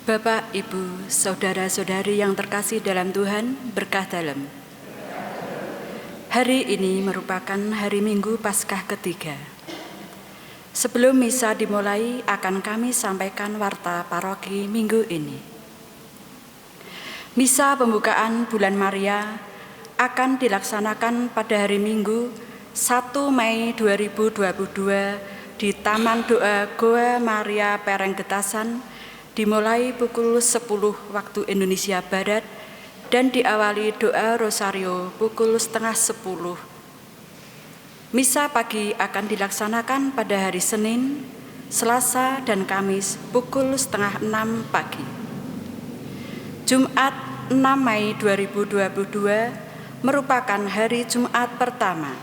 Bapak, Ibu, Saudara-saudari yang terkasih dalam Tuhan, berkah dalam. Hari ini merupakan hari Minggu Paskah ketiga. Sebelum misa dimulai, akan kami sampaikan warta paroki minggu ini. Misa pembukaan bulan Maria akan dilaksanakan pada hari Minggu 1 Mei 2022 di Taman Doa Goa Maria Perenggetasan, dimulai pukul 10 waktu Indonesia Barat dan diawali doa Rosario pukul setengah 10. Misa pagi akan dilaksanakan pada hari Senin, Selasa, dan Kamis pukul setengah 6 pagi. Jumat 6 Mei 2022 merupakan hari Jumat pertama.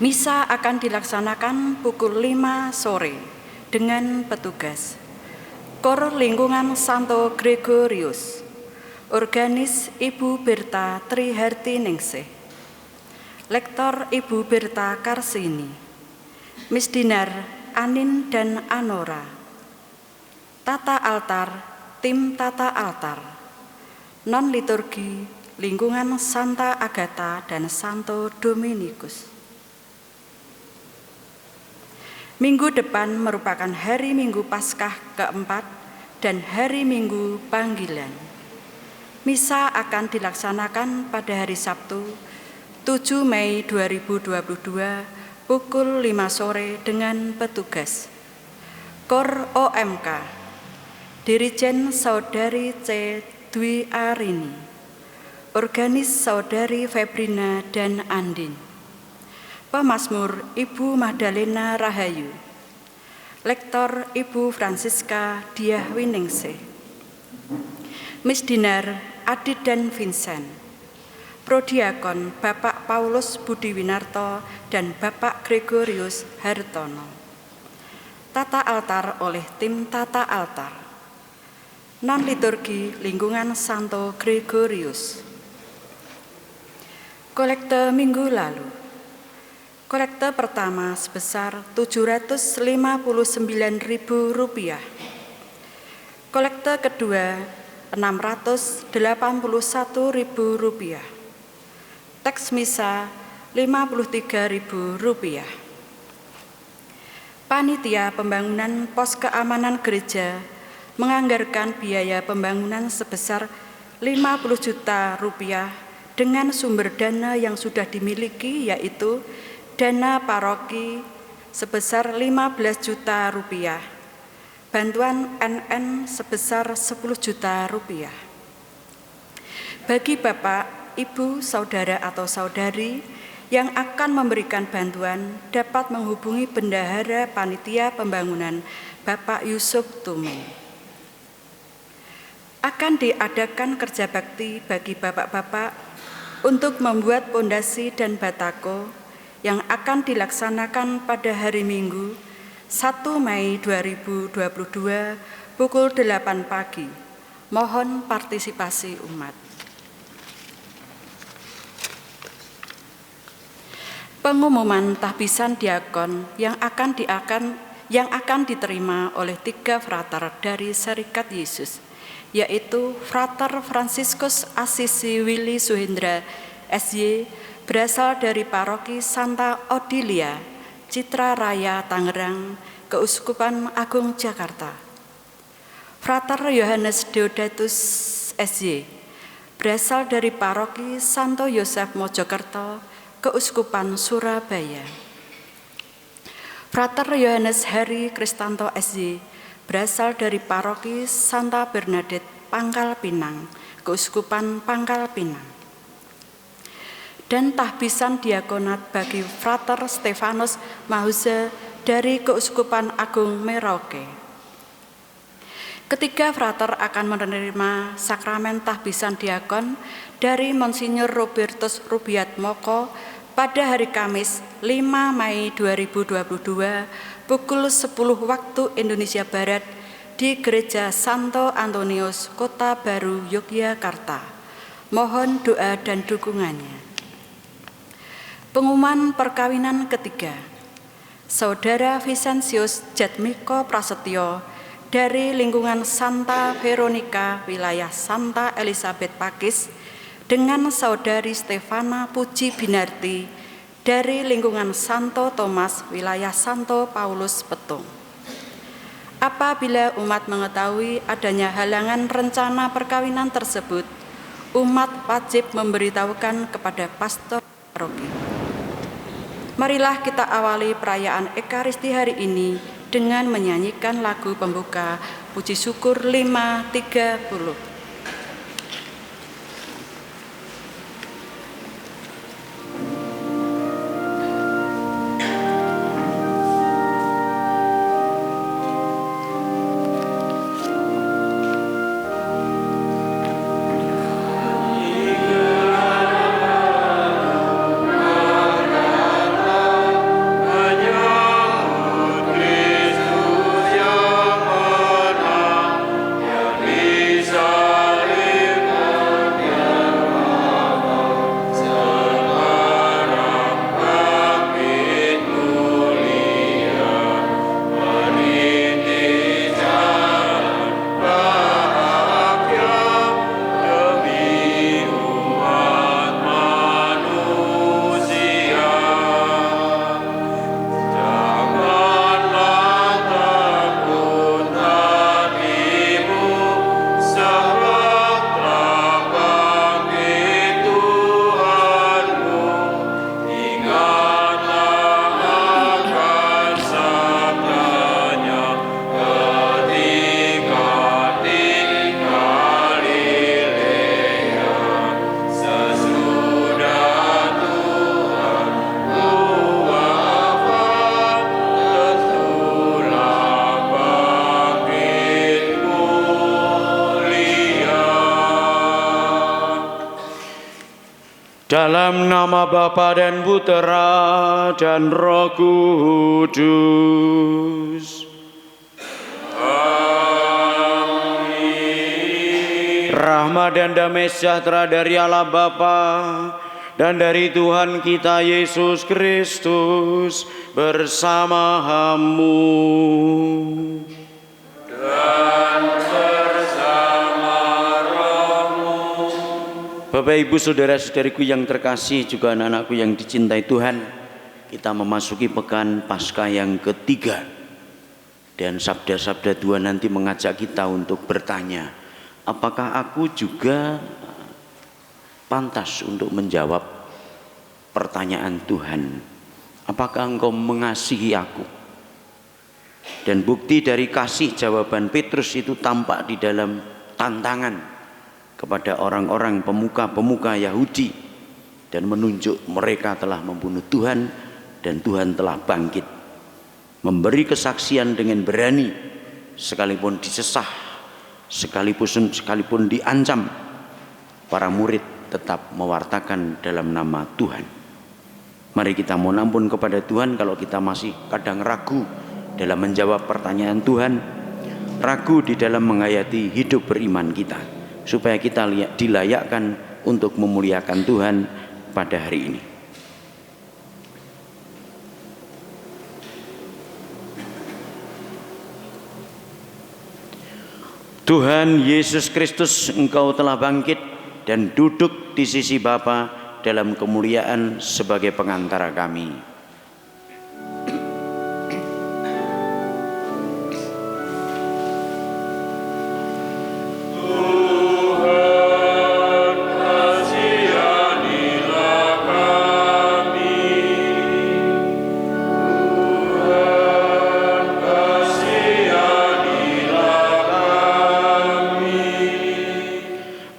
Misa akan dilaksanakan pukul 5 sore dengan petugas. Kor Lingkungan Santo Gregorius, Organis Ibu Berta Triharti Ningsih, Lektor Ibu Berta Karsini, Misdinar Anin dan Anora, Tata Altar, Tim Tata Altar, Non-Liturgi Lingkungan Santa Agatha dan Santo Dominikus. Minggu depan merupakan hari Minggu Paskah keempat dan hari Minggu Panggilan. Misa akan dilaksanakan pada hari Sabtu 7 Mei 2022 pukul 5 sore dengan petugas. Kor OMK, Dirijen Saudari C. Dwi Arini, Organis Saudari Febrina dan Andin, Pemazmur Ibu Magdalena Rahayu, Lektor Ibu Francisca Diah Winingsih, Misdinar Adit dan Vincent, Prodiakon Bapak Paulus Budiwinarto dan Bapak Gregorius Hartono. Tata altar oleh tim Tata Altar. Non-liturgi Lingkungan Santo Gregorius. Kolekte minggu lalu. Kolekte pertama sebesar Rp759.000. Kolekte kedua Rp681.000. Teks misa Rp53.000. Panitia Pembangunan Pos Keamanan Gereja menganggarkan biaya pembangunan sebesar Rp50 juta dengan sumber dana yang sudah dimiliki, yaitu dana paroki sebesar Rp15 juta, bantuan NN sebesar Rp10 juta. Bagi Bapak, Ibu, Saudara atau Saudari yang akan memberikan bantuan dapat menghubungi Bendahara Panitia Pembangunan Bapak Yusuf Tumeng. Akan diadakan kerja bakti bagi Bapak-Bapak untuk membuat pondasi dan batako yang akan dilaksanakan pada hari Minggu 1 Mei 2022 pukul 8 pagi. Mohon partisipasi umat. Pengumuman tahbisan diakon yang akan diterima oleh 3 frater dari Serikat Yesus, yaitu Frater Franciscus Assisi Willy Suhendra SY, berasal dari Paroki Santa Odilia, Citra Raya, Tangerang, Keuskupan Agung Jakarta. Frater Yohanes Deodatus SY, berasal dari Paroki Santo Yosef Mojokerto, Keuskupan Surabaya. Frater Yohanes Hari Kristanto SY, berasal dari Paroki Santa Bernadette, Pangkal Pinang, Keuskupan Pangkal Pinang. Dan tahbisan diakonat bagi Frater Stefanus Mahuza dari Keuskupan Agung Merauke. Ketiga frater akan menerima sakramen tahbisan diakon dari Monsinyur Robertus Rubiat Moko pada hari Kamis 5 Mei 2022 pukul 10 waktu Indonesia Barat di Gereja Santo Antonius, Kota Baru, Yogyakarta. Mohon doa dan dukungannya. Pengumuman perkawinan ketiga. Saudara Vincentius Jatmiko Prasetyo dari lingkungan Santa Veronica, wilayah Santa Elizabeth Pakis, dengan Saudari Stefana Puji Binarti dari lingkungan Santo Thomas, wilayah Santo Paulus Petung. Apabila umat mengetahui adanya halangan rencana perkawinan tersebut, umat wajib memberitahukan kepada pastor paroki. Marilah kita awali perayaan Ekaristi hari ini dengan menyanyikan lagu pembuka Puji Syukur 530. Dalam nama Bapa dan Putera dan Roh Kudus. Amin. Rahmat dan damai sejahtera dari Allah Bapa dan dari Tuhan kita Yesus Kristus bersamamu. Bapak, Ibu, Saudara-saudariku yang terkasih, juga anak-anakku yang dicintai Tuhan, kita memasuki pekan Paskah yang ketiga. Dan sabda-sabda Tuhan nanti mengajak kita untuk bertanya, apakah aku juga pantas untuk menjawab pertanyaan Tuhan? Apakah engkau mengasihi aku? Dan bukti dari kasih jawaban Petrus itu tampak di dalam tantangan kepada orang-orang pemuka-pemuka Yahudi dan menunjuk mereka telah membunuh Tuhan dan Tuhan telah bangkit, memberi kesaksian dengan berani sekalipun disesah, sekalipun diancam, para murid tetap mewartakan dalam nama Tuhan. Mari kita mohon ampun kepada Tuhan kalau kita masih kadang ragu dalam menjawab pertanyaan Tuhan, ragu di dalam menghayati hidup beriman kita, supaya kita dilayakkan untuk memuliakan Tuhan pada hari ini. Tuhan Yesus Kristus, Engkau telah bangkit dan duduk di sisi Bapa dalam kemuliaan sebagai pengantara kami.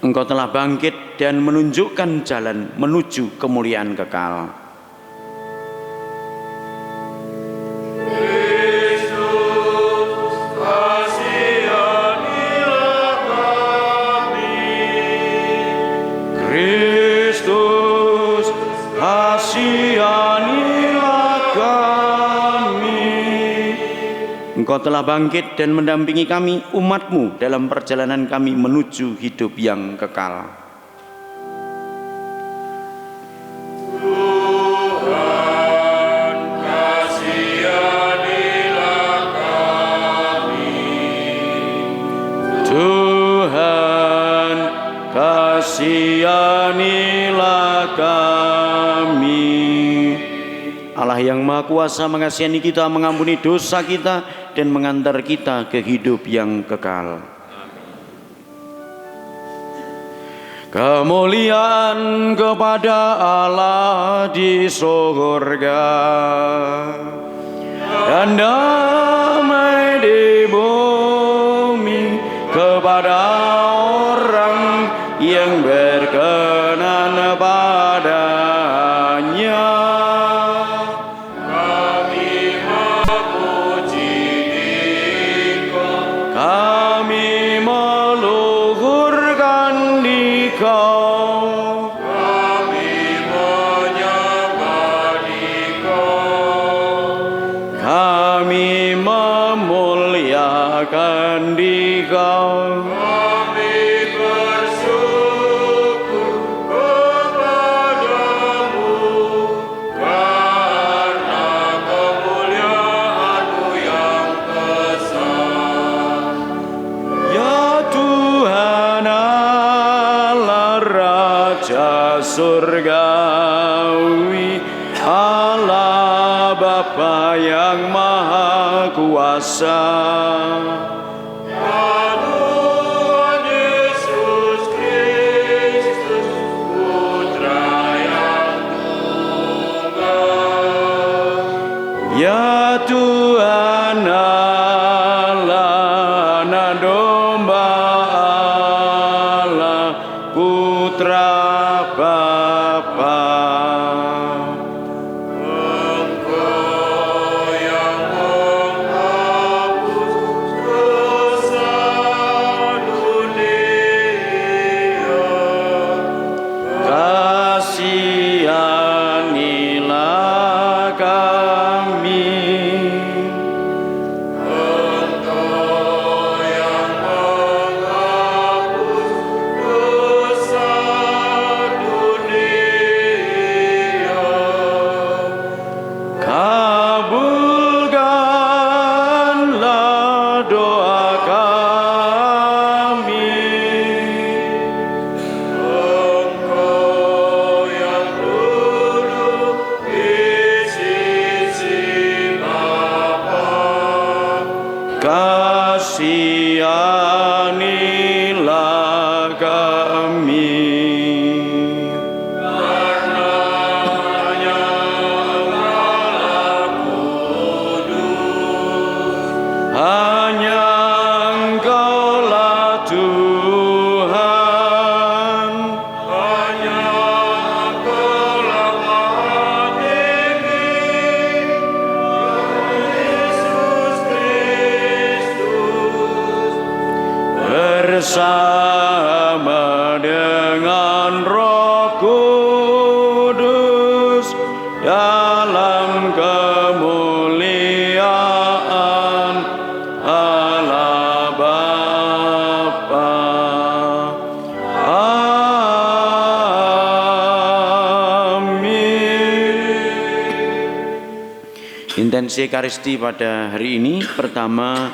Engkau telah bangkit dan menunjukkan jalan menuju kemuliaan kekal. Kristus, kasihanilah kami. Kristus, kasihanilah kami. Engkau telah bangkit dan mendampingi kami, umat-Mu, dalam perjalanan kami menuju hidup yang kekal. Tuhan, kasihanilah kami. Allah yang Maha Kuasa mengasihani kita, mengampuni dosa kita, dan mengantar kita ke hidup yang kekal. Kemuliaan kepada Allah di surga dan damai di bumi kepada orang yang berkenan padanya. Kami memuji Dikau, kami meluhurkan Dikau, kami menyembah Dikau, kami memuliakan Dikau. Surgawi, Allah Bapa yang Maha Kuasa, ya Tuhan Yesus Kristus, Putra yang tunggal, ya Tuhan Allah, Anak Domba Allah, Putra Bapa. Engkau yang menghapus dosa dunia, kasihanilah kami. Engkau yang menghapus dosa kabulkanlah doa kami. Engkau yang duduk di sisi Bapa, kasihanilah kami. Hanya Engkaulah Tuhan, hanya Engkaulah Maha Tinggi, Yesus Kristus, bersama dengan Roh Kudus dalam kemuliaan Allah Bapa. Amin. Intensi Ekaristi pada hari ini pertama,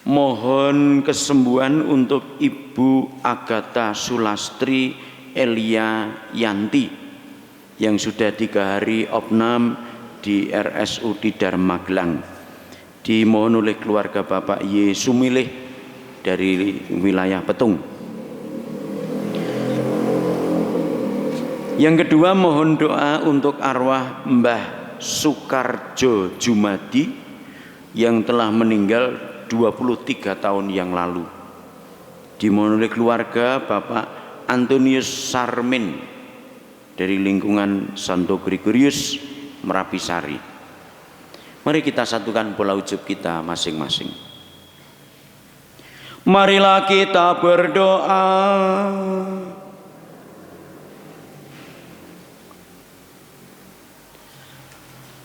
mohon kesembuhan untuk Ibu Agatha Sulastri Elia Yanti yang sudah 3 hari opnam di RSUD Dharma Magelang. Dimohon oleh keluarga Bapak Y. Sumilih dari wilayah Petung. Yang kedua, mohon doa untuk arwah Mbah Sukarjo Jumadi yang telah meninggal 23 tahun yang lalu. Dimohon oleh keluarga Bapak Antonius Sarmin dari lingkungan Santo Gregorius Merapisari. Mari kita satukan bola ujub kita masing-masing. Marilah kita berdoa.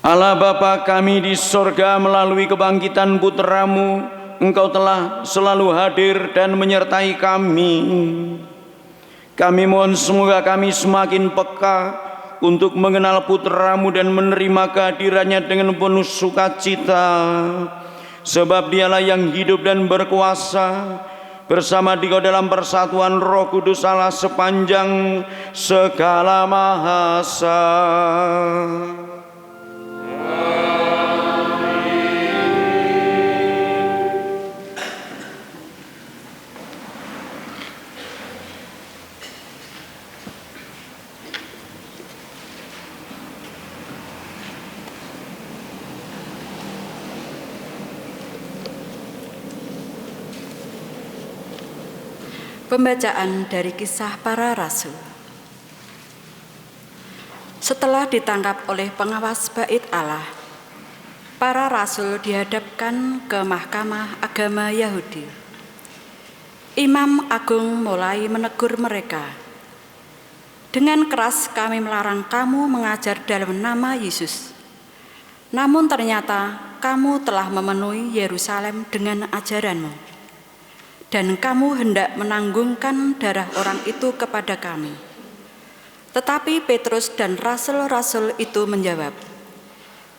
Allah Bapa kami di sorga, melalui kebangkitan Putra-Mu, Engkau telah selalu hadir dan menyertai kami. Kami mohon semoga kami semakin peka untuk mengenal Putra-Mu dan menerima kehadirannya dengan penuh sukacita, sebab Dialah yang hidup dan berkuasa bersama Dikau dalam persatuan Roh Kudus Allah sepanjang segala masa. Pembacaan dari Kisah Para Rasul. Setelah ditangkap oleh pengawas bait Allah, para rasul dihadapkan ke Mahkamah Agama Yahudi. Imam Agung mulai menegur mereka. Dengan keras kami melarang kamu mengajar dalam nama Yesus. Namun ternyata kamu telah memenuhi Yerusalem dengan ajaranmu. Dan kamu hendak menanggungkan darah orang itu kepada kami. Tetapi Petrus dan rasul-rasul itu menjawab,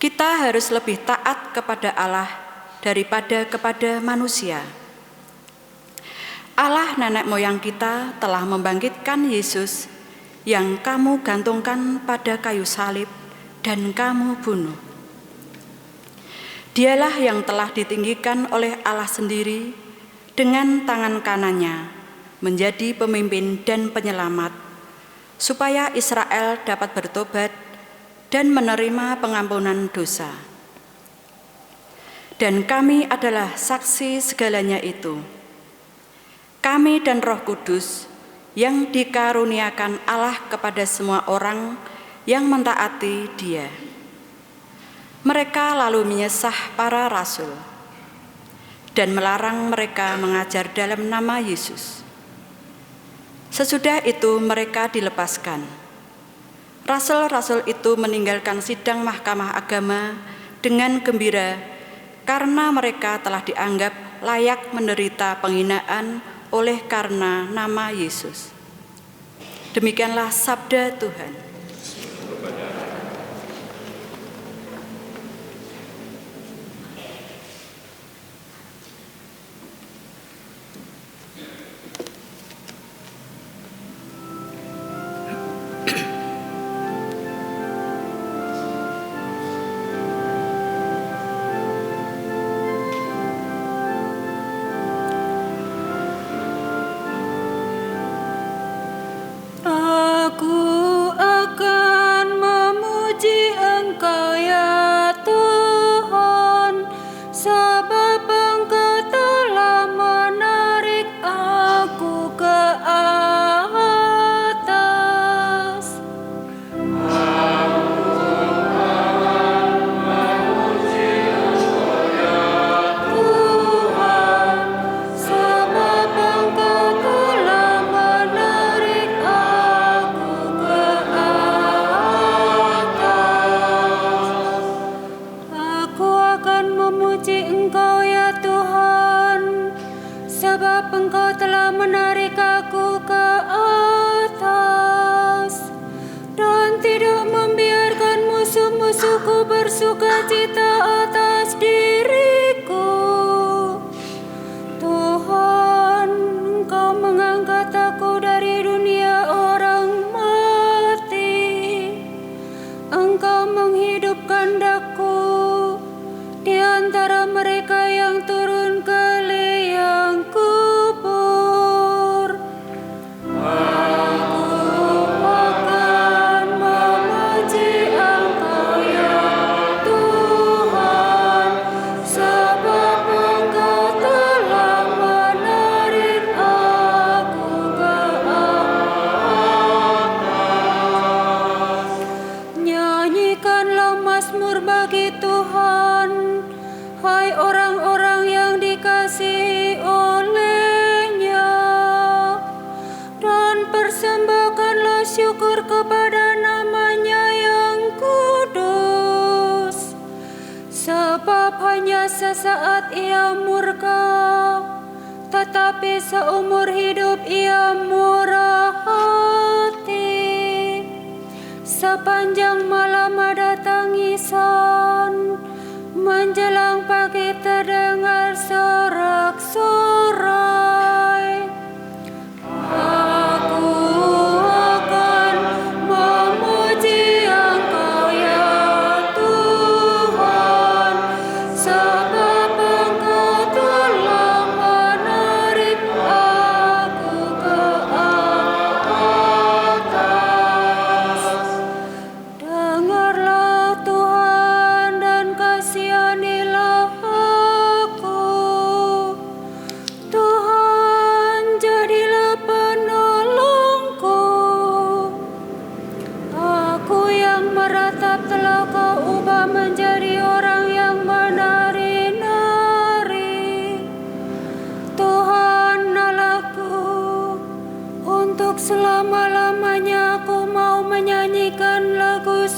kita harus lebih taat kepada Allah daripada kepada manusia. Allah nenek moyang kita telah membangkitkan Yesus yang kamu gantungkan pada kayu salib dan kamu bunuh. Dialah yang telah ditinggikan oleh Allah sendiri dengan tangan kanannya menjadi pemimpin dan penyelamat, supaya Israel dapat bertobat dan menerima pengampunan dosa. Dan kami adalah saksi segalanya itu. Kami dan Roh Kudus yang dikaruniakan Allah kepada semua orang yang mentaati Dia. Mereka lalu menyesah para rasul dan melarang mereka mengajar dalam nama Yesus. Sesudah itu mereka dilepaskan. Rasul-rasul itu meninggalkan sidang Mahkamah Agama dengan gembira karena mereka telah dianggap layak menderita penghinaan oleh karena nama Yesus. Demikianlah sabda Tuhan. Sesaat ia murka, tetapi seumur hidup ia murah hati. Sepanjang malam ada tangisan, menjelang pagi terdengar sorak-sorai. Aku akan memuji Engkau ya Tuhan, sebab Engkau telah menarik aku ke atas. Dengarlah Tuhan dan kasihanilah aku. Tuhan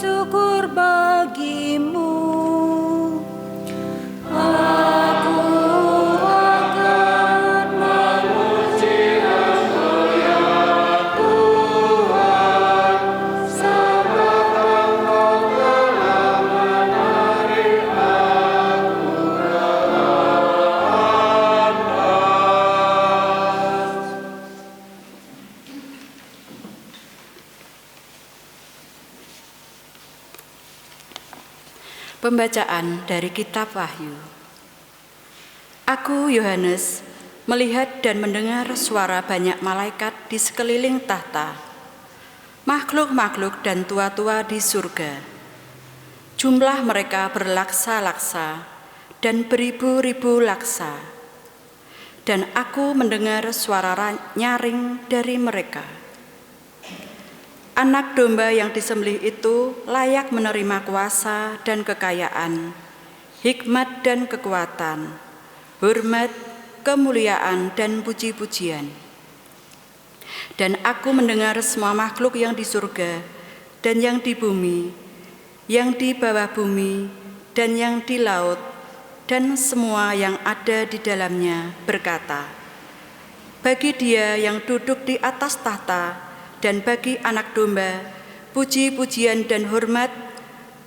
bersyukur bagimu. Aku akan memuji Engkau ya Tuhan, sebab Engkau telah menarik aku ke atas. Pembacaan dari Kitab Wahyu. Aku, Yohanes, melihat dan mendengar suara banyak malaikat di sekeliling tahta, makhluk-makhluk dan tua-tua di surga. Jumlah mereka berlaksa-laksa dan beribu-ribu laksa. Dan aku mendengar suara nyaring dari mereka. Anak domba yang disembelih itu layak menerima kuasa dan kekayaan, hikmat dan kekuatan, hormat, kemuliaan dan puji-pujian. Dan aku mendengar semua makhluk yang di surga dan yang di bumi, yang di bawah bumi dan yang di laut, dan semua yang ada di dalamnya berkata, bagi Dia yang duduk di atas tahta dan bagi Anak Domba, puji-pujian dan hormat,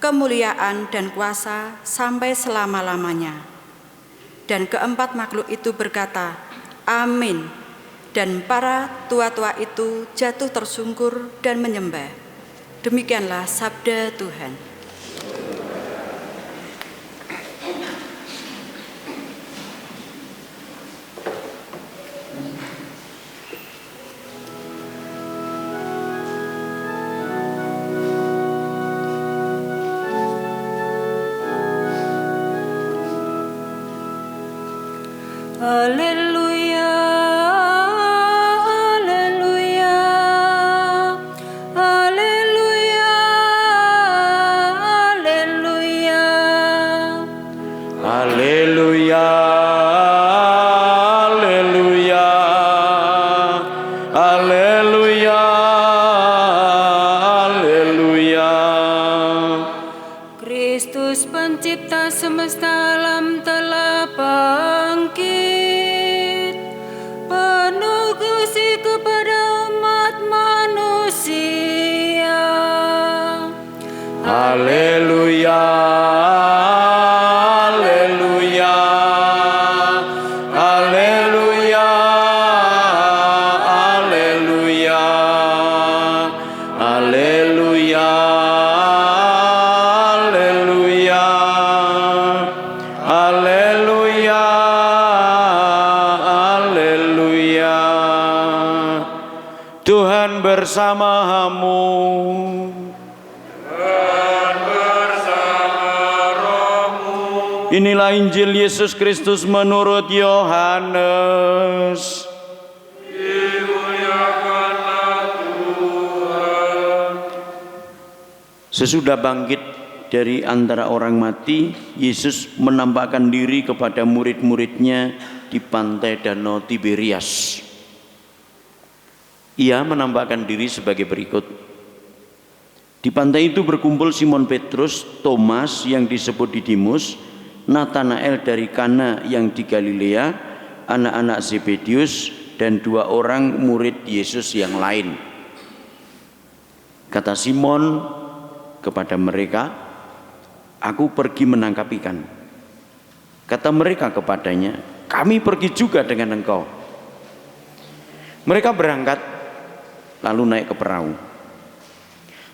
kemuliaan dan kuasa sampai selama-lamanya. Dan keempat makhluk itu berkata, Amin. Dan para tua-tua itu jatuh tersungkur dan menyembah. Demikianlah sabda Tuhan. Haleluya, haleluya, haleluya, haleluya. Haleluya, haleluya, haleluya, haleluya. Kristus pencipta semesta alam telah bangkit, penuh kasih kepada umat manusia. Haleluya, haleluya, haleluya, haleluya, haleluya, haleluya, haleluya, haleluya. Tuhan bersamamu. Inilah Injil Yesus Kristus menurut Yohanes. Sesudah bangkit dari antara orang mati, Yesus menampakkan diri kepada murid-muridnya di pantai Danau Tiberias. Ia menampakkan diri sebagai berikut. Di pantai itu berkumpul Simon Petrus, Thomas yang disebut Didimus, Natanael dari Kana yang di Galilea, anak-anak Zebedius, dan 2 orang murid Yesus yang lain. Kata Simon kepada mereka, "Aku pergi menangkap ikan." Kata mereka kepadanya, "Kami pergi juga dengan engkau." Mereka berangkat lalu naik ke perahu.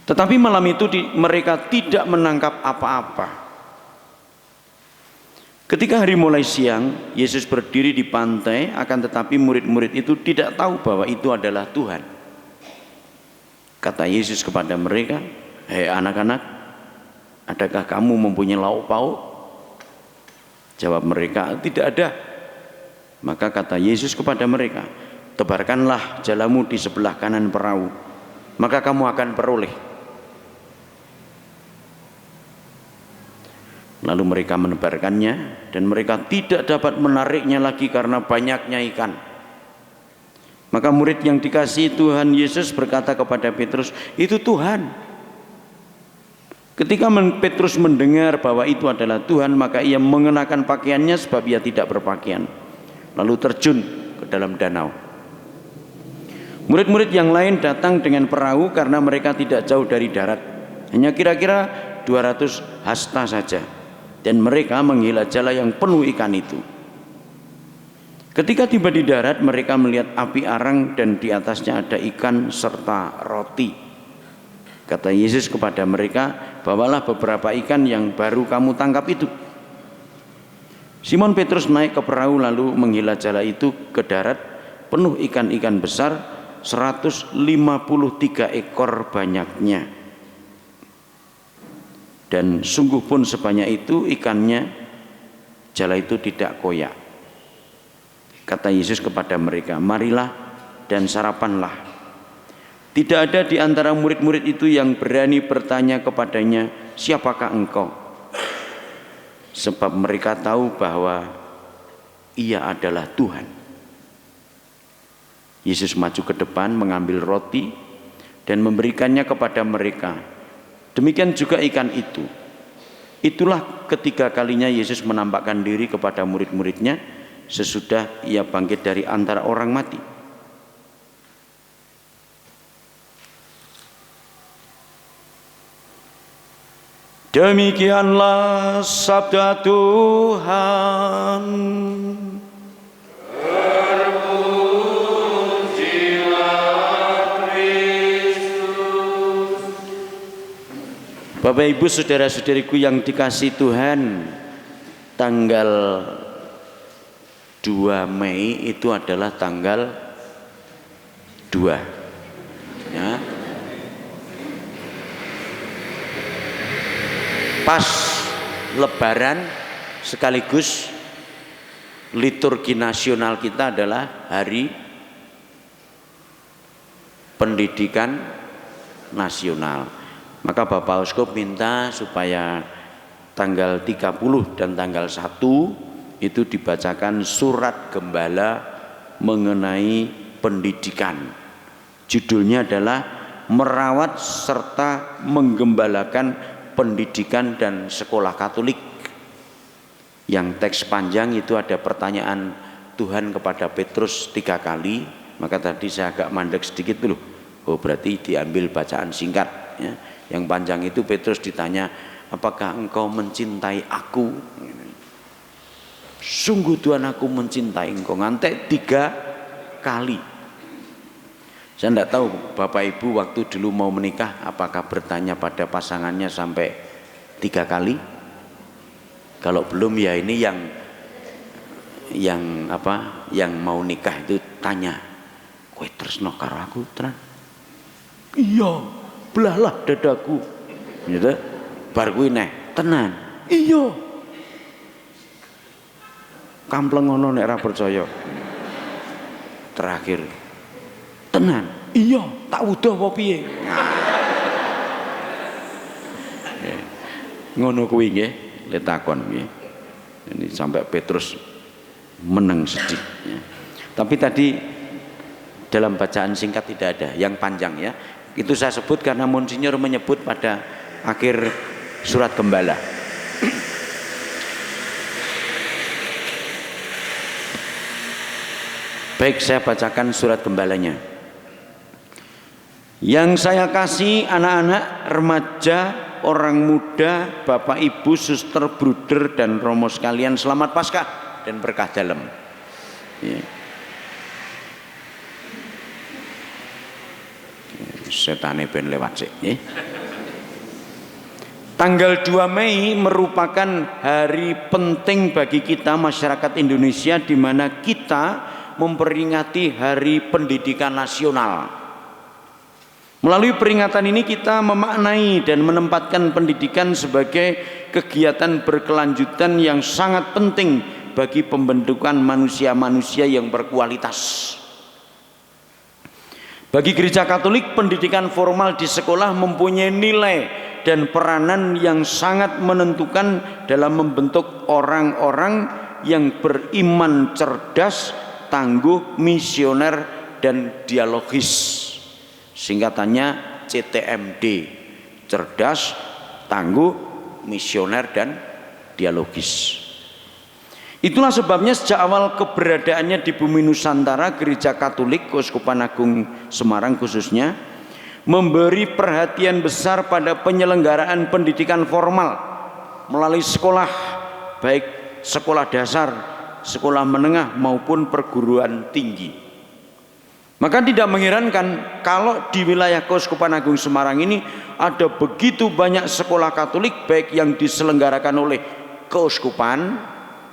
Tetapi malam itu mereka tidak menangkap apa-apa. Ketika hari mulai siang, Yesus berdiri di pantai, akan tetapi murid-murid itu tidak tahu bahwa itu adalah Tuhan. Kata Yesus kepada mereka, "Hei anak-anak, adakah kamu mempunyai lauk pauk?" Jawab mereka, "Tidak ada." Maka kata Yesus kepada mereka, "Tebarkanlah jalamu di sebelah kanan perahu, maka kamu akan peroleh." Lalu mereka menebarkannya, dan mereka tidak dapat menariknya lagi karena banyaknya ikan. Maka murid yang dikasihi Tuhan Yesus berkata kepada Petrus, "Itu Tuhan." Ketika Petrus mendengar bahwa itu adalah Tuhan, maka ia mengenakan pakaiannya sebab ia tidak berpakaian, lalu terjun ke dalam danau. Murid-murid yang lain datang dengan perahu karena mereka tidak jauh dari darat, hanya kira-kira 200 hasta saja, dan mereka menghela jala yang penuh ikan itu. Ketika tiba di darat, mereka melihat api arang dan di atasnya ada ikan serta roti. Kata Yesus kepada mereka, bawalah beberapa ikan yang baru kamu tangkap itu. Simon Petrus naik ke perahu lalu menghela jala itu ke darat, penuh ikan-ikan besar, 153 ekor banyaknya. Dan sungguh pun sebanyak itu ikannya, jala itu tidak koyak. Kata Yesus kepada mereka, marilah dan sarapanlah. Tidak ada di antara murid-murid itu yang berani bertanya kepadanya, siapakah engkau? Sebab mereka tahu bahwa ia adalah Tuhan. Yesus maju ke depan mengambil roti dan memberikannya kepada mereka. Demikian juga ikan itu. Itulah ketiga kalinya Yesus menampakkan diri kepada murid-muridnya sesudah ia bangkit dari antara orang mati. Demikianlah sabda Tuhan. Bapak Ibu saudara-saudariku yang dikasihi Tuhan, tanggal 2 Mei itu adalah tanggal 2 ya. Pas Lebaran, sekaligus liturgi nasional kita adalah Hari Pendidikan Nasional. Maka Bapak Uskup minta supaya tanggal 30 dan tanggal 1 itu dibacakan surat gembala mengenai pendidikan. Judulnya adalah merawat serta menggembalakan pendidikan dan sekolah Katolik. Yang teks panjang itu ada pertanyaan Tuhan kepada Petrus 3 kali. Maka tadi saya agak mandek sedikit dulu. Oh, berarti diambil bacaan singkat ya. Yang panjang itu Petrus ditanya, apakah engkau mencintai aku? Sungguh Tuhan, aku mencintai engkau. Ngantek 3 kali. Saya tidak tahu Bapak Ibu waktu dulu mau menikah apakah bertanya pada pasangannya sampai 3 kali. Kalau belum ya ini yang mau nikah itu tanya, kowe tresno karo aku tenan? Iya, belahlah dadaku. Gitu. Bar kuwi neh tenan. Iya. Kampleng ngono nek ora percaya. Terakhir tenan. Iya, tak wuduh apa piye? Ngono kuwi nggih, le takon nggih. Ini sampai Petrus meneng sedih ya. Tapi tadi dalam bacaan singkat tidak ada, yang panjang ya. Itu saya sebut karena Monsinyur menyebut pada akhir surat gembala. Baik, saya bacakan surat gembalanya. Yang saya kasih anak-anak, remaja, orang muda, bapak ibu, suster, bruder, dan romo sekalian, selamat Paskah dan berkah dalam ya. Setane ben lewat sih ya. Tanggal 2 Mei merupakan hari penting bagi kita masyarakat Indonesia, di mana kita memperingati Hari Pendidikan Nasional. Melalui peringatan ini kita memaknai dan menempatkan pendidikan sebagai kegiatan berkelanjutan yang sangat penting bagi pembentukan manusia-manusia yang berkualitas. Bagi Gereja Katolik, pendidikan formal di sekolah mempunyai nilai dan peranan yang sangat menentukan dalam membentuk orang-orang yang beriman cerdas, tangguh, misioner, dan dialogis. Singkatannya CTMD, cerdas, tangguh, misioner dan dialogis. Itulah sebabnya sejak awal keberadaannya di bumi Nusantara, Gereja Katolik Keuskupan Agung Semarang khususnya memberi perhatian besar pada penyelenggaraan pendidikan formal melalui sekolah, baik sekolah dasar, sekolah menengah maupun perguruan tinggi. Maka tidak mengherankan kalau di wilayah Keuskupan Agung Semarang ini ada begitu banyak sekolah Katolik, baik yang diselenggarakan oleh keuskupan,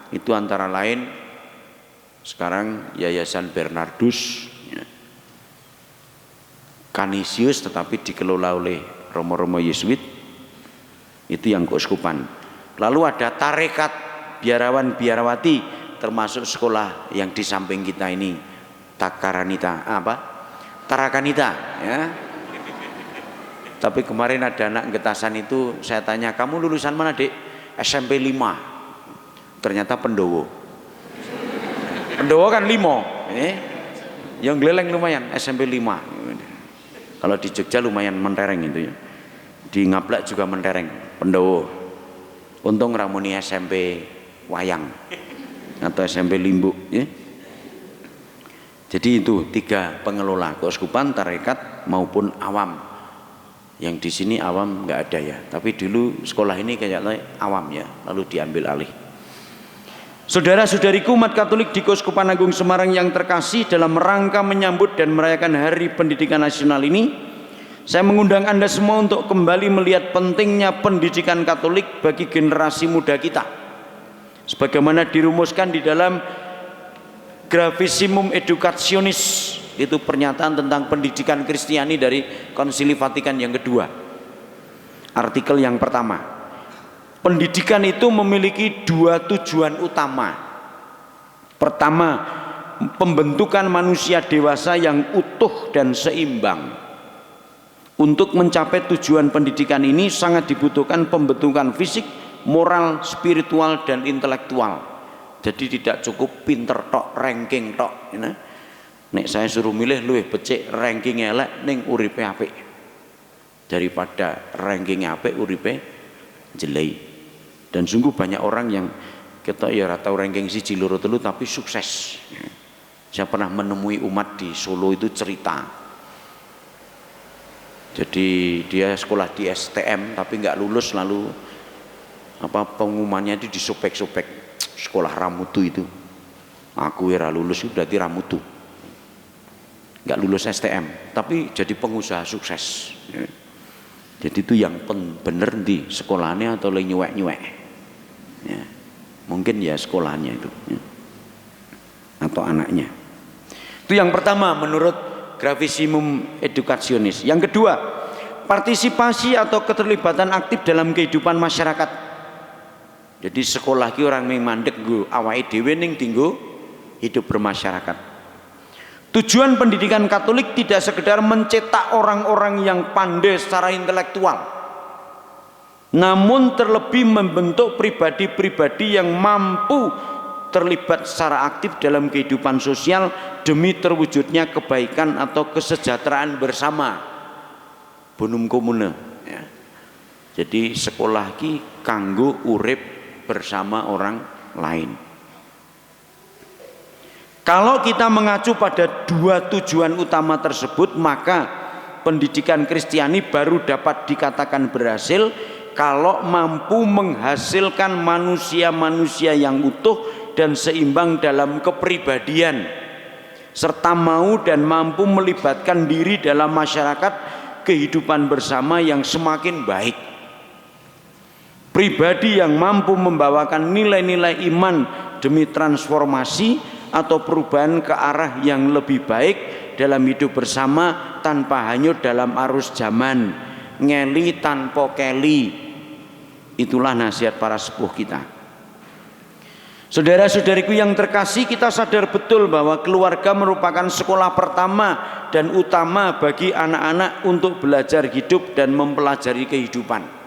itu antara lain sekarang Yayasan Bernardus, Canisius, tetapi dikelola oleh Romo-Romo Yesuit, itu yang keuskupan. Lalu ada tarekat biarawan biarawati, termasuk sekolah yang di samping kita ini, Tarakanita ya. Tapi kemarin ada anak Getasan itu, saya tanya, kamu lulusan mana Dek? SMP 5. Ternyata Pendowo. Pendowo kan 5. Yang geleleng lumayan, SMP 5. Kalau di Jogja lumayan mentereng itu ya. Di Ngablak juga mentereng, Pendowo. Untung ramuni SMP Wayang atau SMP Limbuk ya. Jadi itu 3 pengelola, keuskupan, tarekat maupun awam. Yang di sini awam nggak ada ya, tapi dulu sekolah ini kayaknya awam ya, lalu diambil alih. Saudara-saudariku umat Katolik di Keuskupan Agung Semarang yang terkasih, dalam rangka menyambut dan merayakan Hari Pendidikan Nasional ini, saya mengundang Anda semua untuk kembali melihat pentingnya pendidikan Katolik bagi generasi muda kita. Sebagaimana dirumuskan di dalam Gravissimum Educationis, itu pernyataan tentang pendidikan Kristiani dari Konsili Vatikan yang kedua. Artikel yang pertama, pendidikan itu memiliki 2 tujuan utama. Pertama, pembentukan manusia dewasa yang utuh dan seimbang. Untuk mencapai tujuan pendidikan ini sangat dibutuhkan pembentukan fisik, moral, spiritual, dan intelektual. Jadi tidak cukup pinter tok, ranking tok. Nek saya suruh milih, luwih becik ranking elek ning uripe apik daripada ranking apik uripe jelek. Dan sungguh banyak orang yang kita ya ora tau ranking 1, 2, 3 tapi sukses. Saya pernah menemui umat di Solo itu cerita. Jadi dia sekolah di STM tapi nggak lulus, lalu pengumumannya itu disopek-sopek, sekolah Ramutu itu. Aku ora lulus berarti Ramutu. Nggak lulus STM tapi jadi pengusaha sukses. Jadi itu yang bener di sekolahnya atau lagi nyuwek-nyuwek ya, mungkin ya sekolahnya itu ya, atau anaknya. Itu yang pertama menurut Gravissimum Educationis. Yang kedua, partisipasi atau keterlibatan aktif dalam kehidupan masyarakat. Jadi sekolah ki orang yang mandek nggo awake dhewe ning dinggo hidup bermasyarakat. Tujuan pendidikan Katolik tidak sekedar mencetak orang-orang yang pandai secara intelektual, namun terlebih membentuk pribadi-pribadi yang mampu terlibat secara aktif dalam kehidupan sosial demi terwujudnya kebaikan atau kesejahteraan bersama. Bonum komune ya. Jadi sekolah ki kanggo urip bersama orang lain. Kalau kita mengacu pada 2 tujuan utama tersebut, maka pendidikan Kristiani baru dapat dikatakan berhasil kalau mampu menghasilkan manusia-manusia yang utuh dan seimbang dalam kepribadian, serta mau dan mampu melibatkan diri dalam masyarakat kehidupan bersama yang semakin baik. Pribadi yang mampu membawakan nilai-nilai iman demi transformasi atau perubahan ke arah yang lebih baik dalam hidup bersama tanpa hanyut dalam arus zaman, ngeli tanpa keli. Itulah nasihat para sepuh kita. Saudara-saudariku yang terkasih, kita sadar betul bahwa keluarga merupakan sekolah pertama dan utama bagi anak-anak untuk belajar hidup dan mempelajari kehidupan.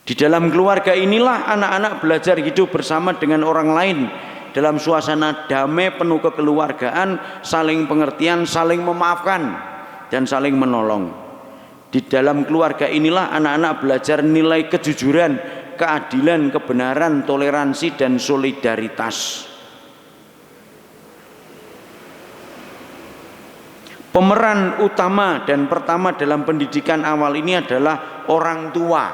Di dalam keluarga inilah anak-anak belajar hidup bersama dengan orang lain dalam suasana damai penuh kekeluargaan, saling pengertian, saling memaafkan, dan saling menolong. Di dalam keluarga inilah anak-anak belajar nilai kejujuran, keadilan, kebenaran, toleransi, dan solidaritas. Pemeran utama dan pertama dalam pendidikan awal ini adalah orang tua.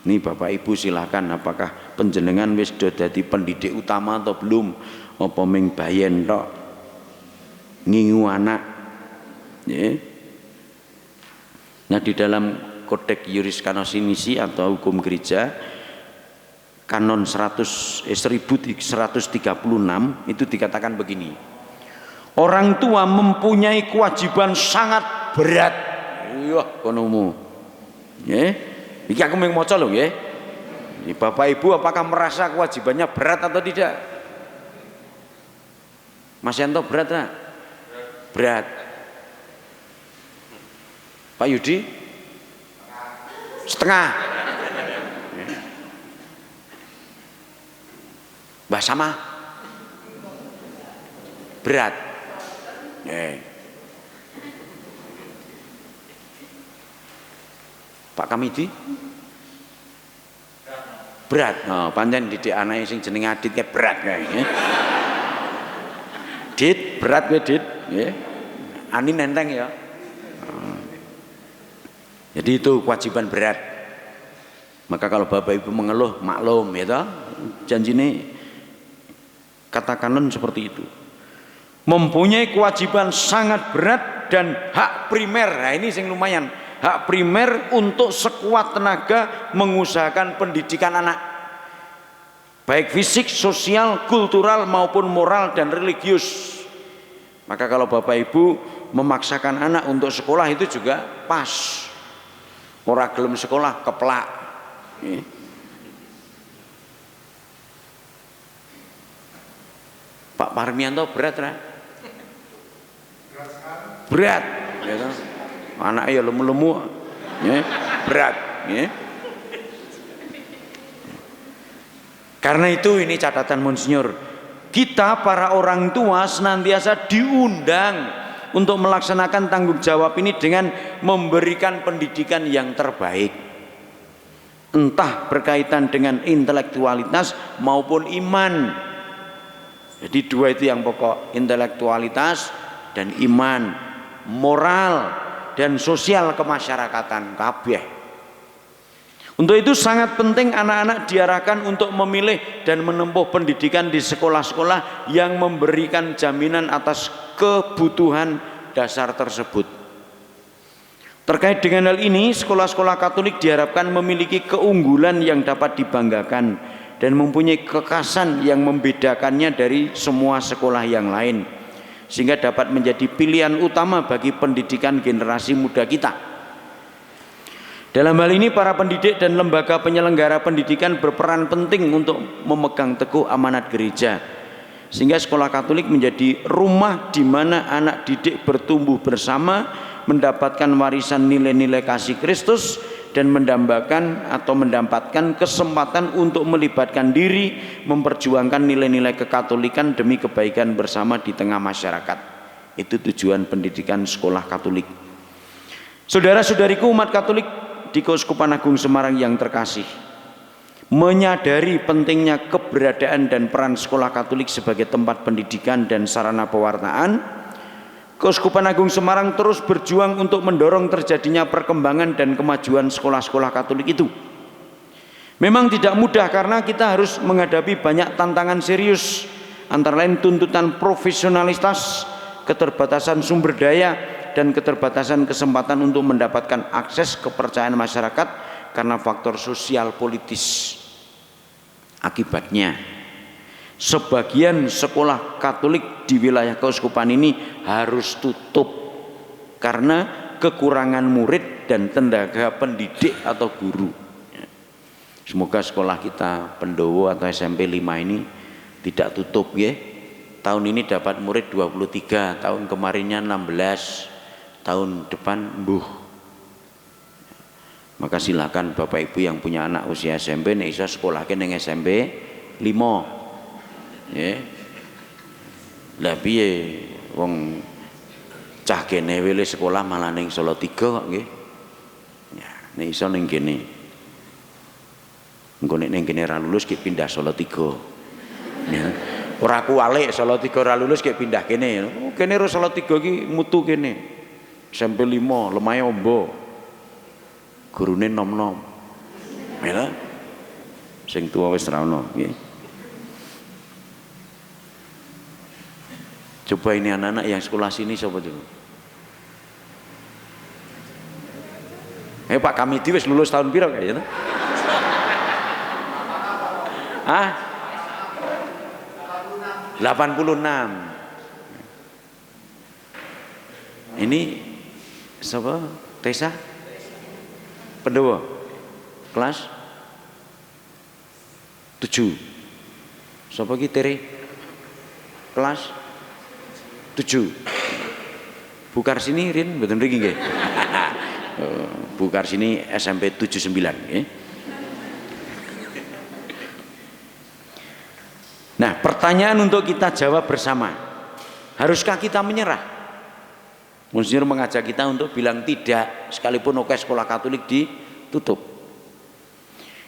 Ini Bapak Ibu silakan, apakah panjenengan wis do dadi pendidik utama atau belum? Apa ming bayen tok ngingu anak? Ya. Nah, di dalam Kodeks Iuris Canonicii atau hukum gereja kanon 1136 itu dikatakan begini. Orang tua mempunyai kewajiban sangat berat. Wah, konomu. Nggih. Iki aku mung maca lho nggih. Bapak Ibu apakah merasa kewajibannya berat atau tidak? Mas Yanto berat enggak? Berat. Pak Yudi? Setengah. Mbah Sama? Berat. Pak Kamidi? Berat. Oh, pancen didik anake sing jenenge Adit ke berat kae. Dit, berat kowe Dit, nggih. Ani nenteng ya. Jadi itu kewajiban berat. Maka kalau Bapak Ibu mengeluh maklum ya toh, janjine katakanlah seperti itu. Mempunyai kewajiban sangat berat dan hak primer. Nah ini sing lumayan. Hak primer untuk sekuat tenaga mengusahakan pendidikan anak. Baik fisik, sosial, kultural maupun moral dan religius. Maka kalau Bapak Ibu memaksakan anak untuk sekolah itu juga pas. Ora gelem sekolah keplak. Pak Parmianto berat ra? Berat, ya kan? Anaknya ya lemu-lemu, ya, berat. Ya. Karena itu ini catatan Monsinyur, kita para orang tua senantiasa diundang untuk melaksanakan tanggung jawab ini dengan memberikan pendidikan yang terbaik, entah berkaitan dengan intelektualitas maupun iman. Jadi dua itu yang pokok, intelektualitas dan iman, moral dan sosial kemasyarakatan kabeh. Untuk itu sangat penting anak-anak diarahkan untuk memilih dan menempuh pendidikan di sekolah-sekolah yang memberikan jaminan atas kebutuhan dasar tersebut. Terkait dengan hal ini, sekolah-sekolah Katolik diharapkan memiliki keunggulan yang dapat dibanggakan dan mempunyai kekhasan yang membedakannya dari semua sekolah yang lain, sehingga dapat menjadi pilihan utama bagi pendidikan generasi muda kita. Dalam hal ini para pendidik dan lembaga penyelenggara pendidikan berperan penting untuk memegang teguh amanat gereja, sehingga sekolah Katolik menjadi rumah di mana anak didik bertumbuh bersama, mendapatkan warisan nilai-nilai kasih Kristus dan mendapatkan kesempatan untuk melibatkan diri memperjuangkan nilai-nilai kekatolikan demi kebaikan bersama di tengah masyarakat. Itu tujuan pendidikan sekolah Katolik. Saudara-saudariku umat Katolik di Keuskupan Agung Semarang yang terkasih, menyadari pentingnya keberadaan dan peran sekolah Katolik sebagai tempat pendidikan dan sarana pewartaan, Keuskupan Agung Semarang terus berjuang untuk mendorong terjadinya perkembangan dan kemajuan sekolah-sekolah Katolik itu. Memang tidak mudah karena kita harus menghadapi banyak tantangan serius, antara lain tuntutan profesionalitas, keterbatasan sumber daya, dan keterbatasan kesempatan untuk mendapatkan akses kepercayaan masyarakat karena faktor sosial politis. Akibatnya, sebagian sekolah Katolik di wilayah Keuskupan ini harus tutup karena kekurangan murid dan tenaga pendidik atau guru. Semoga sekolah kita Pendowo atau SMP 5 ini tidak tutup ya. Tahun ini dapat murid 23, tahun kemarinnya 16, tahun depan mbuh. Maka silakan Bapak Ibu yang punya anak usia SMP nek iso sekolahke ning SMP 5. Ya. Lah piye wong Cah kene wile sekolah malah ning Salatiga kok nggih. Ya, nek iso ning kene. Engko nek ning kene ra lulus ki pindah Salatiga. Ya. Ora kuwalik Salatiga ra lulus ki pindah kene. Oh, kene ro Salatiga ki mutu kene. SMP 5 lemahe ombo. Gurune nom-nom. Ya. Sing tuwa wis ra ono nggih. Coba ini anak-anak yang sekolah sini sapa tuh? Pak Kamidi wis lulus tahun piro kayaknya? Ah? 86. Ini siapa? Tesa? Pendowo? Kelas 7. Siapa ki Tere? Kelas 7. Bukar sini Rin, betul mriki nggih. Bukar sini SMP 79 ya. Nah, pertanyaan untuk kita jawab bersama. Haruskah kita menyerah? Monsinyur mengajak kita untuk bilang tidak, sekalipun oke sekolah Katolik ditutup.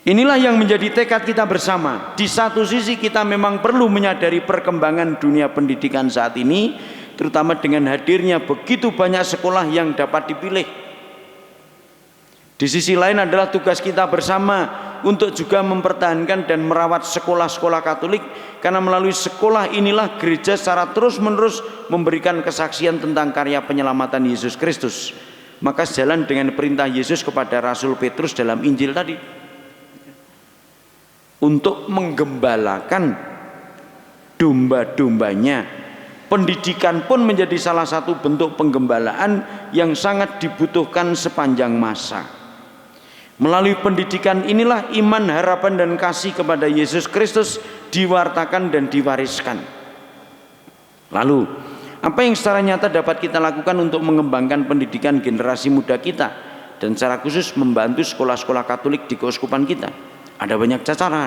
Inilah yang menjadi tekad kita bersama. Di satu sisi kita memang perlu menyadari perkembangan dunia pendidikan saat ini, terutama dengan hadirnya begitu banyak sekolah yang dapat dipilih. Di sisi lain adalah tugas kita bersama untuk juga mempertahankan dan merawat sekolah-sekolah Katolik, karena melalui sekolah inilah gereja secara terus-menerus memberikan kesaksian tentang karya penyelamatan Yesus Kristus. Maka sejalan dengan perintah Yesus kepada Rasul Petrus dalam Injil tadi, untuk menggembalakan domba-dombanya. Pendidikan pun menjadi salah satu bentuk penggembalaan yang sangat dibutuhkan sepanjang masa. Melalui pendidikan inilah iman, harapan, dan kasih kepada Yesus Kristus diwartakan dan diwariskan. Lalu, apa yang secara nyata dapat kita lakukan untuk mengembangkan pendidikan generasi muda kita, dan secara khusus membantu sekolah-sekolah Katolik di keuskupan kita? Ada banyak cara.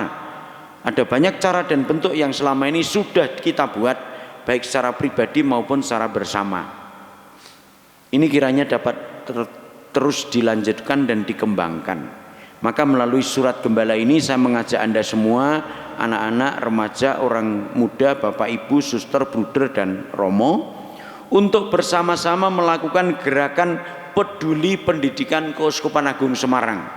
Ada banyak cara dan bentuk yang selama ini sudah kita buat, baik secara pribadi maupun secara bersama. Ini kiranya dapat terus dilanjutkan dan dikembangkan. Maka melalui surat gembala ini saya mengajak Anda semua, anak-anak, remaja, orang muda, Bapak Ibu, suster, bruder, dan romo, untuk bersama-sama melakukan gerakan peduli pendidikan Keuskupan Agung Semarang.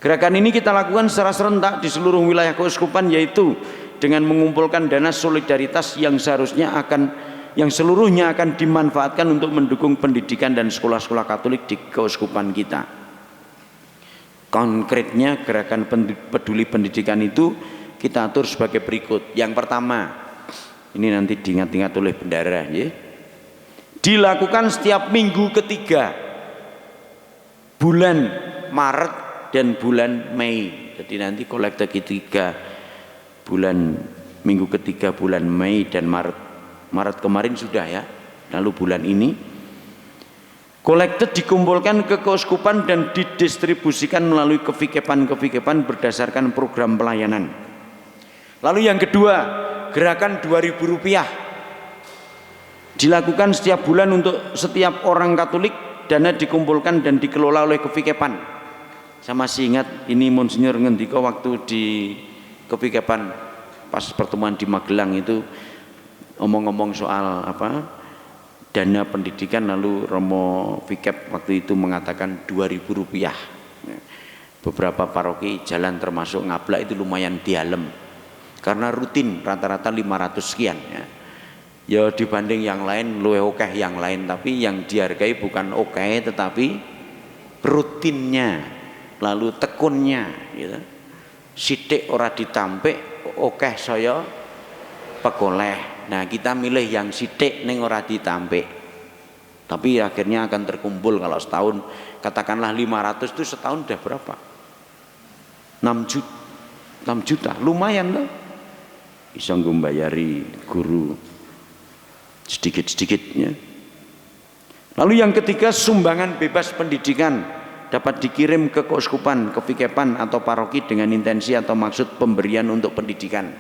Gerakan ini kita lakukan secara serentak di seluruh wilayah keuskupan, yaitu dengan mengumpulkan dana solidaritas yang seluruhnya akan dimanfaatkan untuk mendukung pendidikan dan sekolah-sekolah Katolik di keuskupan kita. Konkretnya gerakan peduli pendidikan itu kita atur sebagai berikut. Yang pertama, ini nanti diingat-ingat oleh bendara ya. Dilakukan setiap minggu ketiga bulan Maret dan bulan Mei. Jadi nanti kolekte ketiga minggu ketiga bulan Mei dan Maret kemarin sudah ya, lalu bulan ini kolekte dikumpulkan ke keuskupan dan didistribusikan melalui kevikepan berdasarkan program pelayanan. Lalu yang kedua, gerakan Rp2.000 dilakukan setiap bulan untuk setiap orang Katolik. Dana dikumpulkan dan dikelola oleh kevikepan. Saya masih ingat ini Monsinyur ngendika waktu di kevikepan pas pertemuan di Magelang itu, omong-omong soal dana pendidikan, lalu Romo Vikep waktu itu mengatakan Rp2.000. Beberapa paroki jalan termasuk Ngablak itu lumayan dialem karena rutin rata-rata 500 sekian ya. Ya dibanding yang lain luwih akeh yang lain, tapi yang dihargai bukan akeh tetapi rutinnya, lalu tekunnya gitu. Sithik ora ditampik, akeh saya pekoleh. Nah, kita milih yang sithik ning ora ditampik. Tapi akhirnya akan terkumpul kalau setahun katakanlah 500 itu setahun udah berapa? 6 juta. Lumayan loh. Bisa membayari guru sedikit-sedikitnya. Lalu yang ketiga, sumbangan bebas pendidikan dapat dikirim ke keuskupan, kevikepan atau paroki dengan intensi atau maksud pemberian untuk pendidikan.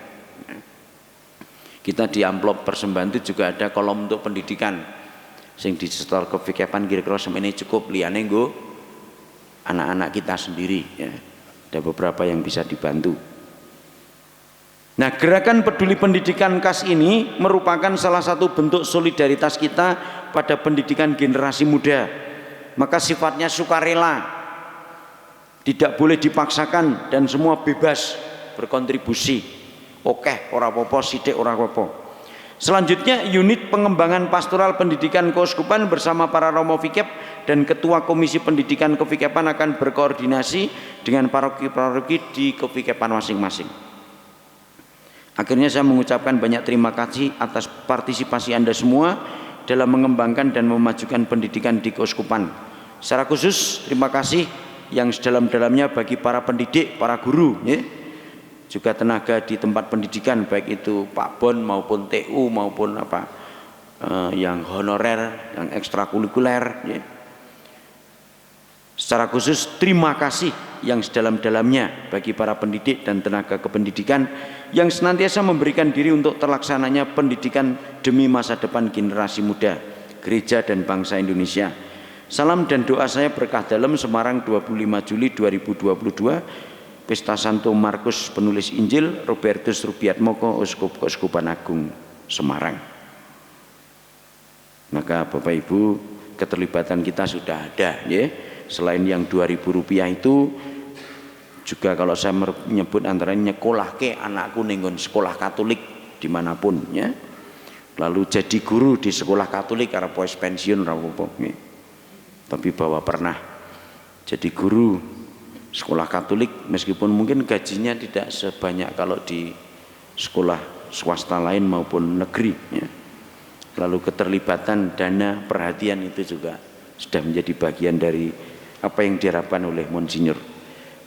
Kita di amplop persembahan itu juga ada kolom untuk pendidikan. sing disetor ke VKPan kira-kira semene cukup, liyane nggo anak-anak kita sendiri ya. Ada beberapa yang bisa dibantu. Nah, gerakan peduli pendidikan KAS ini merupakan salah satu bentuk solidaritas kita pada pendidikan generasi muda. Maka sifatnya sukarela, tidak boleh dipaksakan dan semua bebas berkontribusi. Oke, ora apa-apa, sithik ora apa-apa. Selanjutnya, unit pengembangan pastoral pendidikan keuskupan bersama para romo VKEP dan ketua komisi pendidikan KeVKEPan akan berkoordinasi dengan paroki-paroki di KeVKEPan masing-masing. Akhirnya saya mengucapkan banyak terima kasih atas partisipasi Anda semua dalam mengembangkan dan memajukan pendidikan di keuskupan. Secara khusus terima kasih yang sedalam-dalamnya bagi para pendidik, para guru ya. Juga tenaga di tempat pendidikan, baik itu Pak Bon maupun TU maupun yang honorer, yang ekstrakurikuler ya. Secara khusus terima kasih yang sedalam-dalamnya bagi para pendidik dan tenaga kependidikan yang senantiasa memberikan diri untuk terlaksananya pendidikan demi masa depan generasi muda, gereja dan bangsa Indonesia. Salam dan doa saya berkah dalam Semarang 25 Juli 2022. Pesta Santo Markus penulis Injil, Robertus Rubiatmoko, Uskup Keuskupan Agung Semarang. Maka Bapak Ibu, keterlibatan kita sudah ada ya. Selain yang Rp2.000 itu juga kalau saya menyebut antaranya nyekolahke anakku ning sekolah Katolik dimanapun ya. Lalu jadi guru di sekolah Katolik karena pos pensiun apa-apa ya. Tapi bahwa pernah jadi guru sekolah Katolik meskipun mungkin gajinya tidak sebanyak kalau di sekolah swasta lain maupun negeri ya. Lalu keterlibatan dana perhatian itu juga sudah menjadi bagian dari apa yang diharapkan oleh Monsinyur.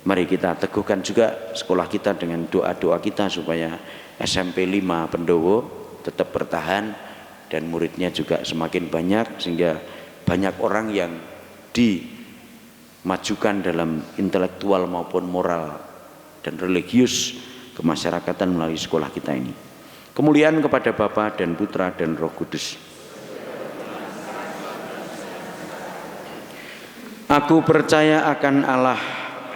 Mari kita teguhkan juga sekolah kita dengan doa-doa kita supaya SMP 5 Pendowo tetap bertahan dan muridnya juga semakin banyak sehingga banyak orang yang dimajukan dalam intelektual maupun moral dan religius kemasyarakatan melalui sekolah kita ini. Kemuliaan kepada Bapa dan Putra dan Roh Kudus. Aku percaya akan Allah,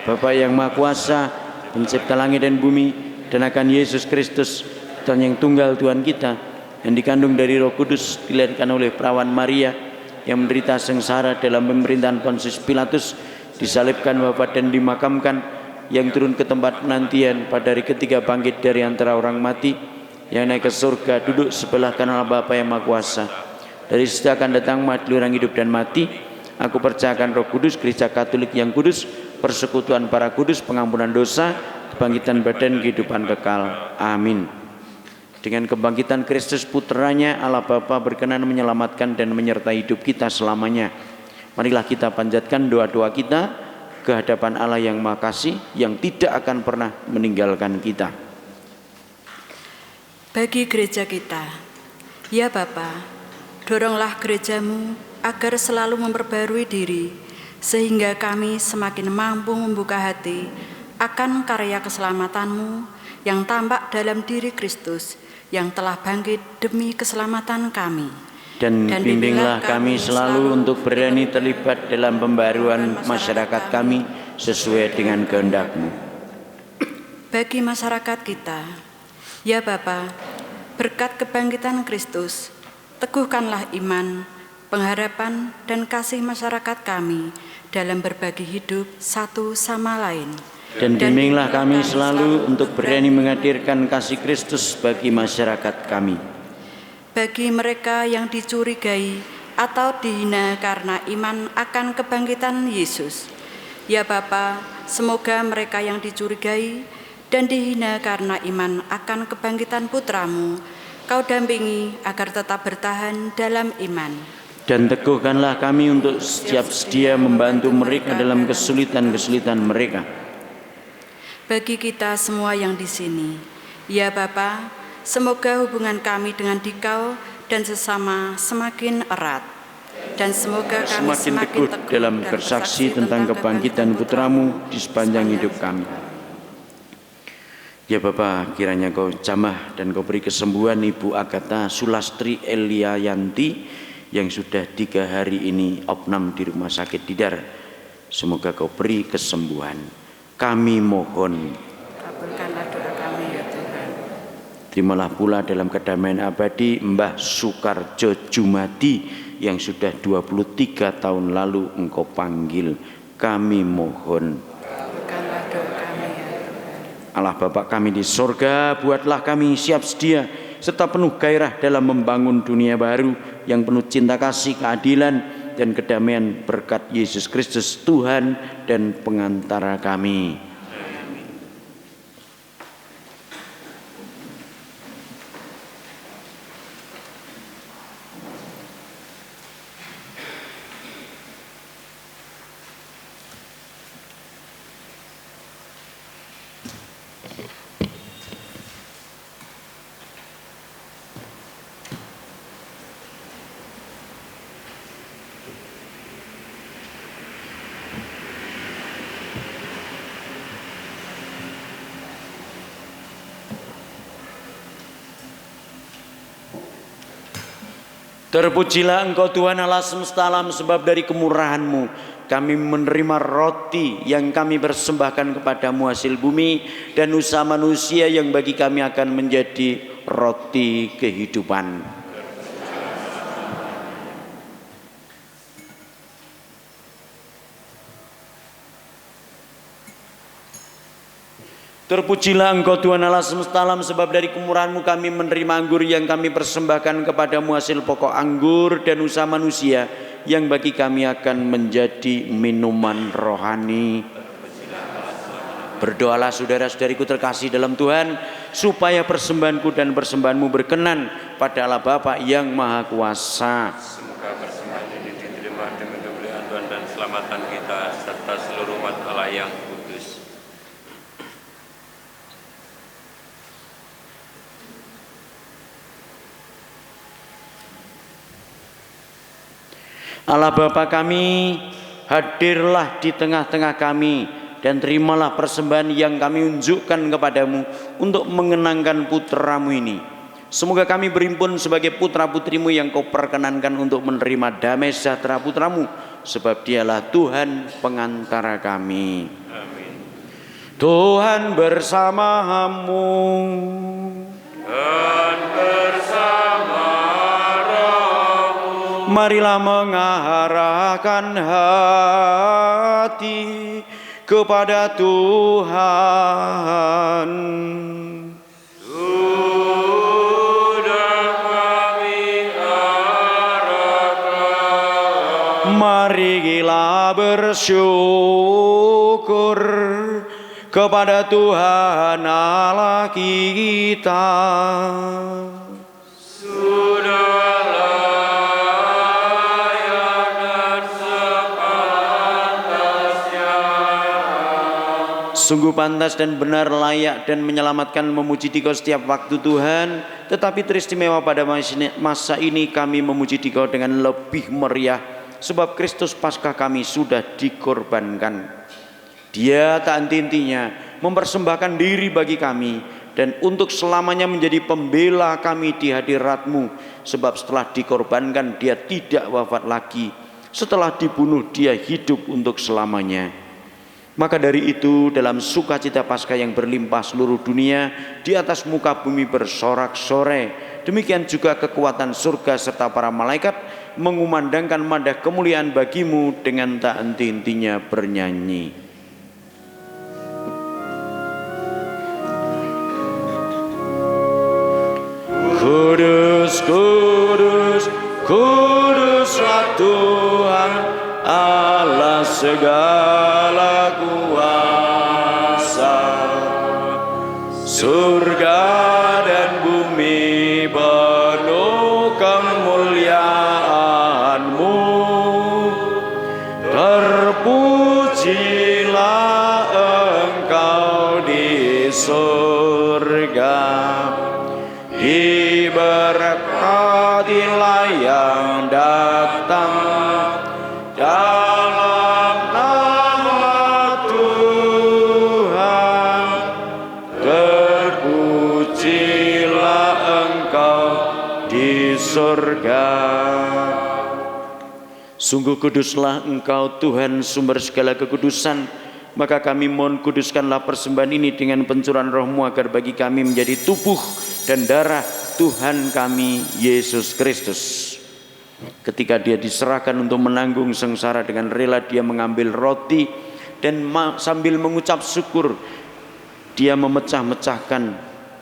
Bapa yang Maha Kuasa, pencipta langit dan bumi, dan akan Yesus Kristus, Tuhan yang tunggal Tuhan kita, yang dikandung dari Roh Kudus, dilahirkan oleh perawan Maria, yang menderita sengsara dalam pemerintahan Pontius Pilatus, disalibkan, wafat dan dimakamkan, yang turun ke tempat penantian, pada hari ketiga bangkit dari antara orang mati, yang naik ke surga, duduk sebelah kanan Allah Bapa yang Maha Kuasa. Dari situ akan datang mengadili orang hidup dan mati. Aku percayakan Roh Kudus, Gereja Katolik yang kudus, persekutuan para kudus, pengampunan dosa, kebangkitan badan, kehidupan kekal. Amin. Dengan kebangkitan Kristus putranya, Allah Bapa berkenan menyelamatkan dan menyertai hidup kita selamanya. Marilah kita panjatkan doa-doa kita ke hadapan Allah yang Maha Kasih, yang tidak akan pernah meninggalkan kita. Bagi gereja kita, ya Bapa, doronglah gerejamu agar selalu memperbarui diri, sehingga kami semakin mampu membuka hati akan karya keselamatanmu yang tampak dalam diri Kristus yang telah bangkit demi keselamatan kami. Dan bimbinglah kami selalu untuk berani terlibat dalam pembaruan masyarakat kami sesuai dengan kehendak-Mu. Bagi masyarakat kita, ya Bapa, berkat kebangkitan Kristus, teguhkanlah iman, pengharapan dan kasih masyarakat kami dalam berbagi hidup satu sama lain. Dan bimbinglah kami selalu untuk berani menghadirkan kasih Kristus bagi masyarakat kami. Bagi mereka yang dicurigai atau dihina karena iman akan kebangkitan Yesus, ya Bapa, semoga mereka yang dicurigai dan dihina karena iman akan kebangkitan Putramu, Kau dampingi agar tetap bertahan dalam iman. Dan teguhkanlah kami untuk siap sedia membantu mereka dalam kesulitan-kesulitan mereka. Bagi kita semua yang di sini, ya Bapa, semoga hubungan kami dengan Dikau dan sesama semakin erat. Dan semoga kami semakin teguh dalam bersaksi tentang kebangkitan Putramu di sepanjang hidup kami. Ya Bapa, kiranya Kau jamah dan Kau beri kesembuhan Ibu Agatha Sulastri Eliayanti yang sudah 3 hari ini opnam di rumah sakit Tidar. Semoga Kau beri kesembuhan. Kami mohon, Kabulkanlah doa kami ya Tuhan. terimalah pula dalam kedamaian abadi Mbah Sukarjo Jumadi yang sudah 23 tahun lalu Engkau panggil. Kami mohon, Kabulkanlah doa kami ya Tuhan. Allah Bapa kami di sorga, buatlah kami siap sedia serta penuh gairah dalam membangun dunia baru yang penuh cinta kasih, keadilan, dan kedamaian berkat Yesus Kristus Tuhan dan pengantara kami. Terpujilah Engkau Tuhan Allah semesta alam, sebab dari kemurahan-Mu kami menerima roti yang kami persembahkan kepadamu hasil bumi dan usaha manusia yang bagi kami akan menjadi roti kehidupan. Terpujilah Engkau Tuhan Allah semesta alam, sebab dari kemurahan-Mu kami menerima anggur yang kami persembahkan kepadamu hasil pokok anggur dan usaha manusia yang bagi kami akan menjadi minuman rohani. Berdoalah saudara-saudariku terkasih dalam Tuhan, supaya persembahanku dan persembahanmu berkenan pada Allah Bapa yang Maha Kuasa. Semoga persembahan ini diterima demi kemuliaan Tuhan dan keselamatan kita serta seluruh umat Allah yang kudus. Allah Bapa kami, hadirlah di tengah-tengah kami dan terimalah persembahan yang kami unjukkan kepadamu untuk mengenangkan putramu ini. Semoga kami berimpun sebagai putra-putrimu yang Kau perkenankan untuk menerima damai sejahtera putramu, sebab Dialah Tuhan pengantara kami. Amin. Tuhan bersamamu. Dan bersama rohmu. Marilah mengarahkan hati kepada Tuhan. Sudah kami arahkan. Marilah bersyukur kepada Tuhan Allah kita. Sungguh pantas dan benar, layak dan menyelamatkan memuji Dikau setiap waktu Tuhan. Tetapi teristimewa pada masa ini kami memuji Dikau dengan lebih meriah, sebab Kristus Paskah kami sudah dikorbankan. Dia tak henti-hentinya mempersembahkan diri bagi kami, dan untuk selamanya menjadi pembela kami di hadirat-Mu. Sebab setelah dikorbankan Dia tidak wafat lagi, setelah dibunuh Dia hidup untuk selamanya. Maka dari itu dalam sukacita Paskah yang berlimpah seluruh dunia di atas muka bumi bersorak-sorai. Demikian juga kekuatan surga serta para malaikat mengumandangkan madah kemuliaan bagi-Mu dengan tak henti-hentinya bernyanyi. Kudus, kudus, kuduslah Tuhan Allah segala kuasa. Surga dan bumi penuh kemuliaan-Mu. Terpujilah Engkau di surga, diberkatilah yang datang dalam nama Tuhan. Terpujilah Engkau di surga. Sungguh kuduslah Engkau Tuhan, sumber segala kekudusan. Maka kami mohon, kuduskanlah persembahan ini dengan pencurahan Roh-Mu, agar bagi kami menjadi tubuh dan darah Tuhan kami Yesus Kristus. Ketika Dia diserahkan untuk menanggung sengsara, dengan rela Dia mengambil roti dan sambil mengucap syukur Dia memecah-mecahkan,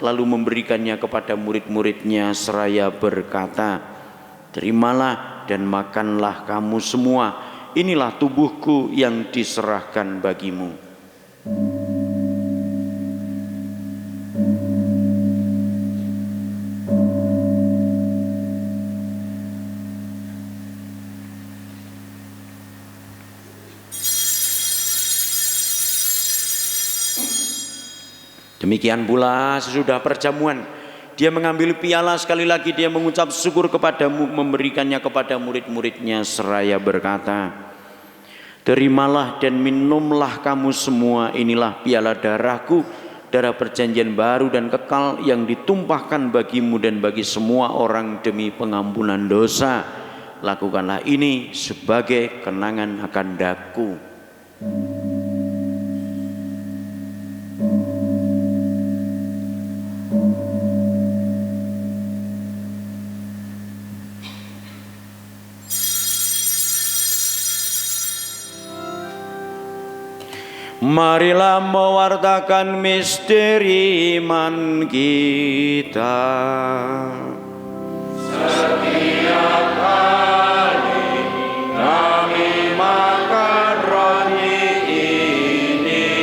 lalu memberikannya kepada murid-muridnya seraya berkata, "Terimalah dan makanlah kamu semua, inilah tubuhku yang diserahkan bagimu." Demikian pula sesudah perjamuan, Dia mengambil piala, sekali lagi Dia mengucap syukur kepadamu, memberikannya kepada murid-muridnya seraya berkata, "Terimalah dan minumlah kamu semua, inilah piala darahku, darah perjanjian baru dan kekal yang ditumpahkan bagimu dan bagi semua orang demi pengampunan dosa. Lakukanlah ini sebagai kenangan akan daku." Marilah mewartakan misteri iman kita. Setiap kali kami makan roti ini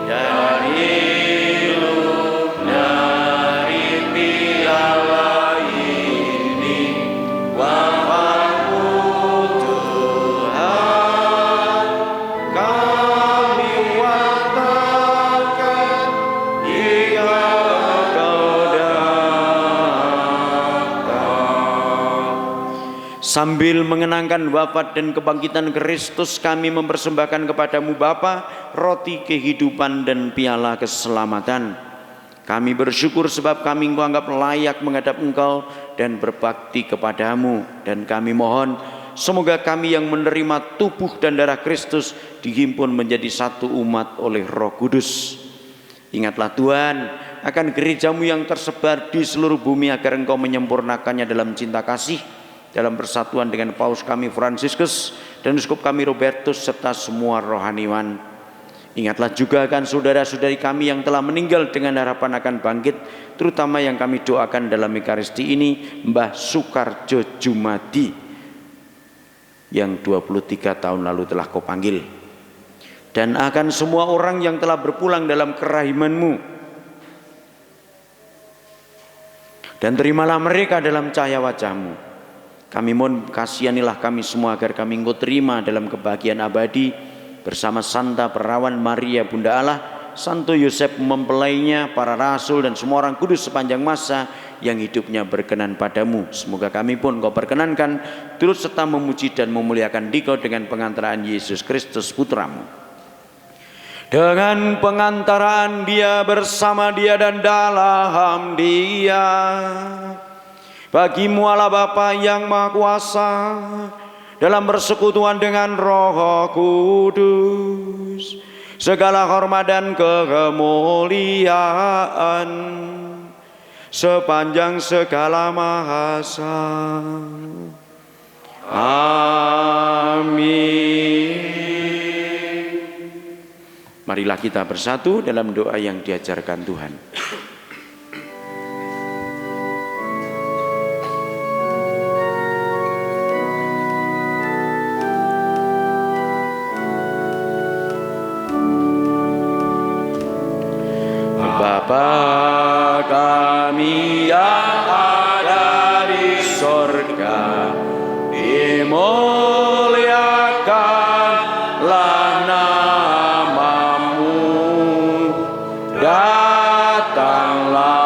dan minum dari piala ini, Bapa-Ku Tuhan, kami wartakan hingga Engkau datang. Sambil mengenangkan wafat dan kebangkitan Kristus, kami mempersembahkan kepadamu Bapa roti kehidupan dan piala keselamatan. Kami bersyukur sebab kami Engkau anggap layak menghadap Engkau dan berbakti kepadamu. Dan kami mohon, semoga kami yang menerima tubuh dan darah Kristus dihimpun menjadi satu umat oleh Roh Kudus. Ingatlah Tuhan akan gerejamu yang tersebar di seluruh bumi, agar Engkau menyempurnakannya dalam cinta kasih, dalam persatuan dengan Paus kami Fransiskus dan Uskup kami Robertus serta semua rohaniwan. Ingatlah juga akan saudara-saudari kami yang telah meninggal dengan harapan akan bangkit, terutama yang kami doakan dalam Ekaristi ini, Mbah Sukarjo Jumadi yang 23 tahun lalu telah Kau panggil, dan akan semua orang yang telah berpulang dalam kerahiman-Mu. Dan terimalah mereka dalam cahaya wajah-Mu. Kami mohon, kasihanilah kami semua agar kami Engkau terima dalam kebahagiaan abadi bersama Santa Perawan Maria Bunda Allah, Santo Yosef mempelainya, para rasul dan semua orang kudus sepanjang masa yang hidupnya berkenan padamu. Semoga kami pun Kau perkenankan turut serta memuji dan memuliakan Dikau dengan pengantaraan Yesus Kristus Putramu. Dengan pengantaraan Dia, bersama Dia dan dalam Dia, bagimu Allah Bapa yang Maha Kuasa, dalam persekutuan dengan Roh Kudus, segala hormat dan kemuliaan sepanjang segala masa. Amin. Marilah kita bersatu dalam doa yang diajarkan Tuhan. Bapa kami yang ada di sorga, dimuliakanlah namamu, datanglah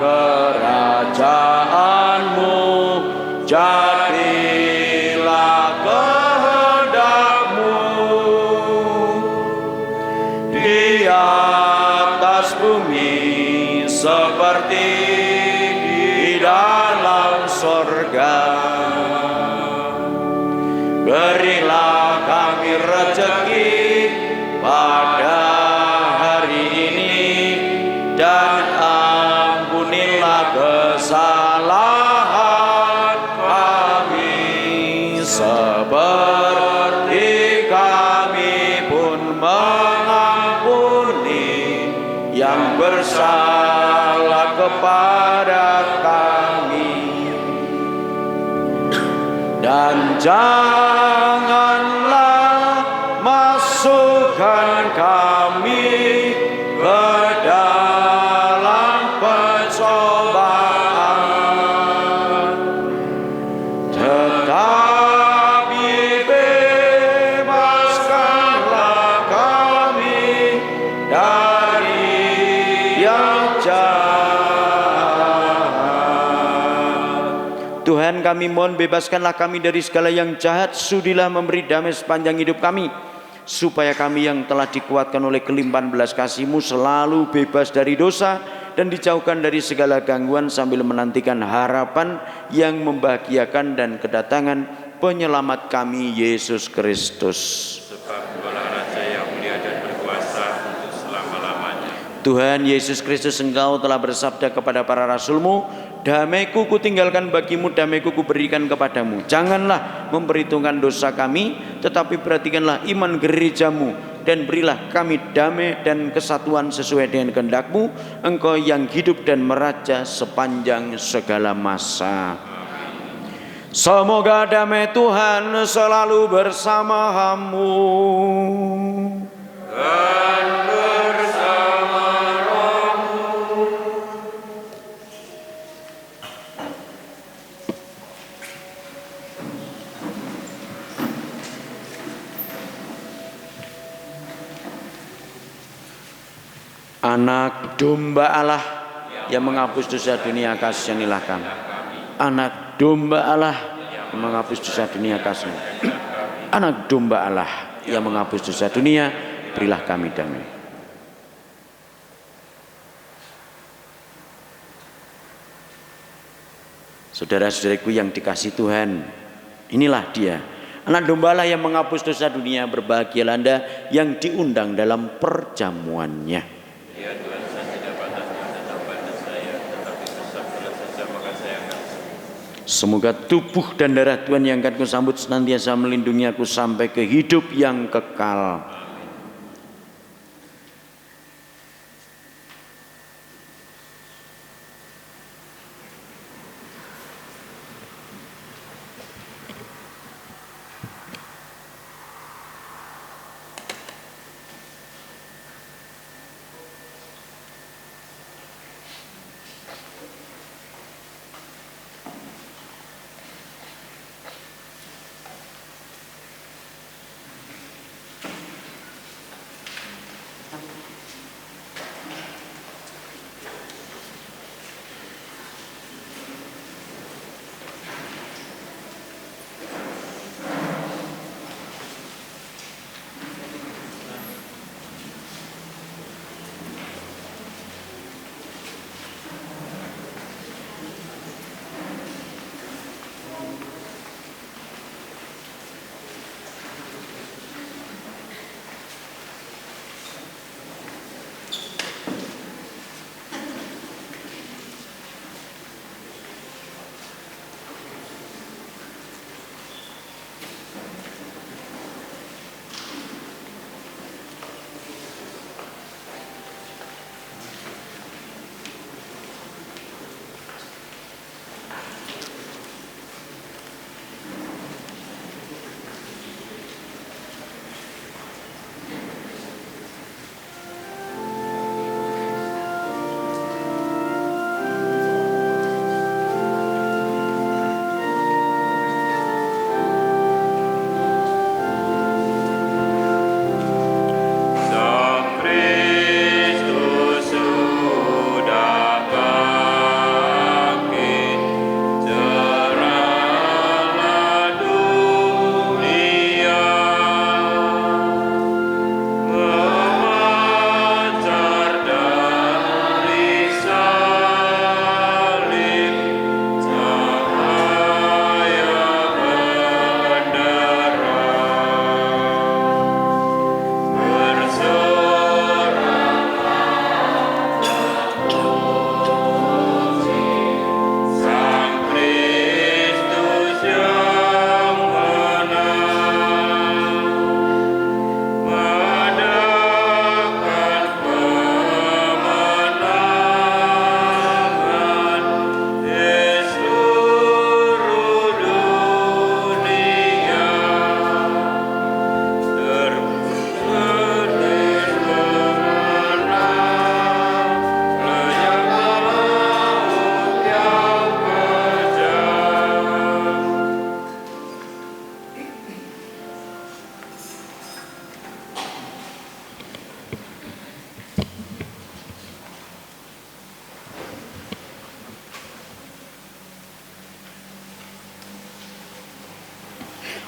kerajaanmu, jadilah kehendakmu di atas bumi seperti di dalam sorga. yang bersalah kepada kami, dan janganlah masukkan kami ke dalam pencobaan, tetapi bebaskanlah kami dari yang jahat. Tuhan, kami mohon bebaskanlah kami dari segala yang jahat. Sudilah memberi damai sepanjang hidup kami, supaya kami yang telah dikuatkan oleh kelimpahan belas kasih-Mu selalu bebas dari dosa dan dijauhkan dari segala gangguan, sambil menantikan harapan yang membahagiakan dan kedatangan penyelamat kami, Yesus Kristus. Sebab Dialah Raja yang mulia dan berkuasa untuk selama-lamanya. Tuhan Yesus Kristus, Engkau telah bersabda kepada para rasul-Mu, damai-Ku kutinggalkan bagimu, damai-Ku kuberikan kepadamu. Janganlah memperhitungkan dosa kami, tetapi perhatikanlah iman gereja-Mu, dan berilah kami damai dan kesatuan sesuai dengan kehendak-Mu, Engkau yang hidup dan meraja sepanjang segala masa. Semoga damai Tuhan selalu bersamamu. Anak domba Allah yang menghapus dosa dunia, kasihanilah kami. Anak domba Allah yang menghapus dosa dunia, kasihanilah. Anak domba Allah yang menghapus dosa dunia, berilah kami damai. Saudara-saudariku yang dikasihi Tuhan, inilah dia, anak domba Allah yang menghapus dosa dunia. Berbahagialah Anda yang diundang dalam perjamuannya. Ya Tuhan, saya tidak patah datang pada saya, tetapi bersabdalah saja maka saya akan sembuh. Semoga tubuh dan darah Tuhan yang akan kusambut senantiasa melindungi aku sampai ke hidup yang kekal.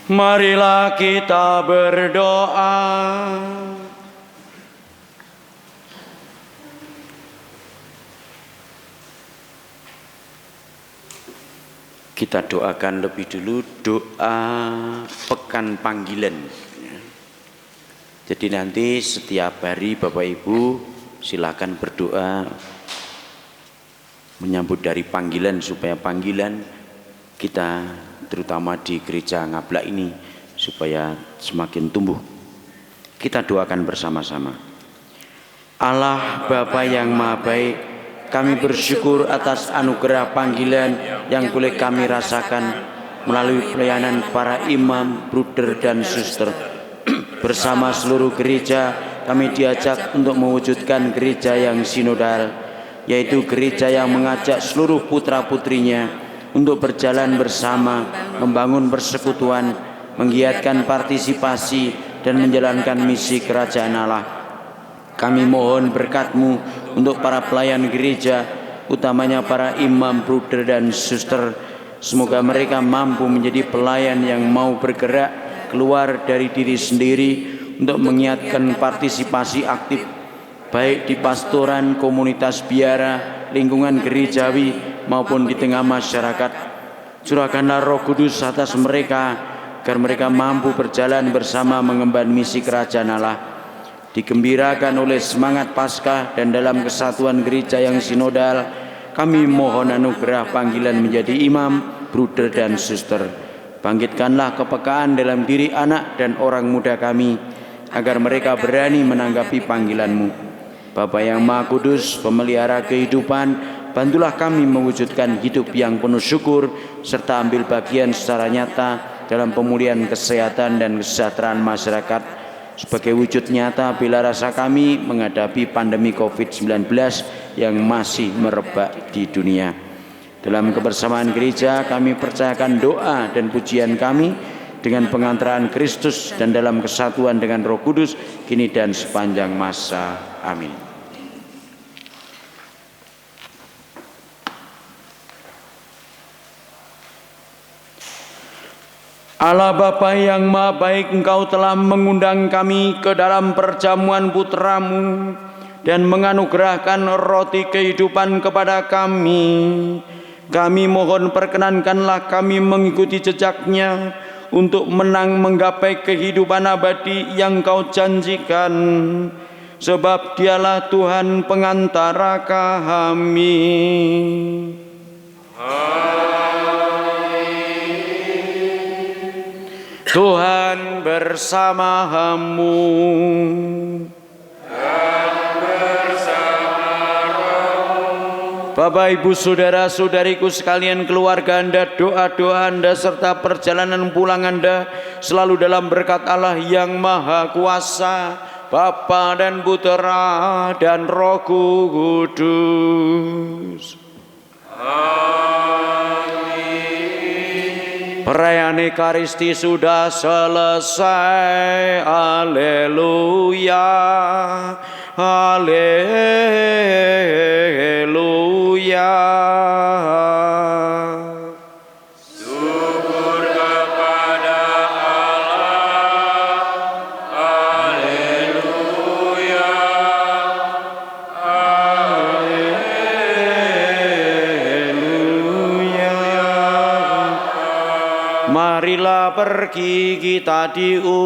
Marilah kita berdoa. Kita doakan lebih dulu doa pekan panggilan. Jadi nanti setiap hari Bapak Ibu silakan berdoa menyambut dari panggilan, supaya panggilan kita terutama di gereja Ngablak ini supaya semakin tumbuh. Kita doakan bersama-sama. Allah Bapa yang Maha Baik, kami bersyukur atas anugerah panggilan yang boleh kami rasakan melalui pelayanan para imam, bruder dan suster. Bersama seluruh gereja kami diajak untuk mewujudkan gereja yang sinodal, yaitu gereja yang mengajak seluruh putra-putrinya untuk berjalan bersama, membangun persekutuan, menggiatkan partisipasi dan menjalankan misi kerajaan Allah. Kami mohon berkat-Mu untuk para pelayan gereja, utamanya para imam, bruder dan suster. Semoga mereka mampu menjadi pelayan yang mau bergerak keluar dari diri sendiri untuk mengiatkan partisipasi aktif, baik di pastoran, komunitas biara, lingkungan gerejawi maupun di tengah masyarakat. Curahkanlah Roh Kudus atas mereka agar mereka mampu berjalan bersama mengemban misi kerajaan Allah. Digembirakan oleh semangat Paskah dan dalam kesatuan gereja yang sinodal, kami mohon anugerah panggilan menjadi imam, bruder dan suster. Bangkitkanlah kepekaan dalam diri anak dan orang muda kami, agar mereka berani menanggapi panggilan-Mu. Bapa yang Maha Kudus, pemelihara kehidupan, bantulah kami mewujudkan hidup yang penuh syukur, serta ambil bagian secara nyata dalam pemulihan kesehatan dan kesejahteraan masyarakat, sebagai wujud nyata bela rasa kami menghadapi pandemi COVID-19 yang masih merebak di dunia. Dalam kebersamaan gereja kami percayakan doa dan pujian kami dengan pengantaran Kristus dan dalam kesatuan dengan Roh Kudus kini dan sepanjang masa. Amin. Allah Bapa yang Maha Baik, Engkau telah mengundang kami ke dalam perjamuan putra-Mu dan menganugerahkan roti kehidupan kepada kami. Kami mohon perkenankanlah kami mengikuti jejaknya untuk menang menggapai kehidupan abadi yang Kau janjikan. Sebab Dialah Tuhan pengantara kami. Tuhan bersama-Mu. Bapak, Ibu, saudara-saudariku sekalian, keluarga Anda, doa-doa Anda serta perjalanan pulang Anda selalu dalam berkat Allah yang Maha Kuasa, Bapa dan Putera dan Roh Kudus. Perayaan Ekaristi sudah selesai. Haleluya, haleluya. Syukur kepada Allah. Haleluya, Marilah pergi kita diutus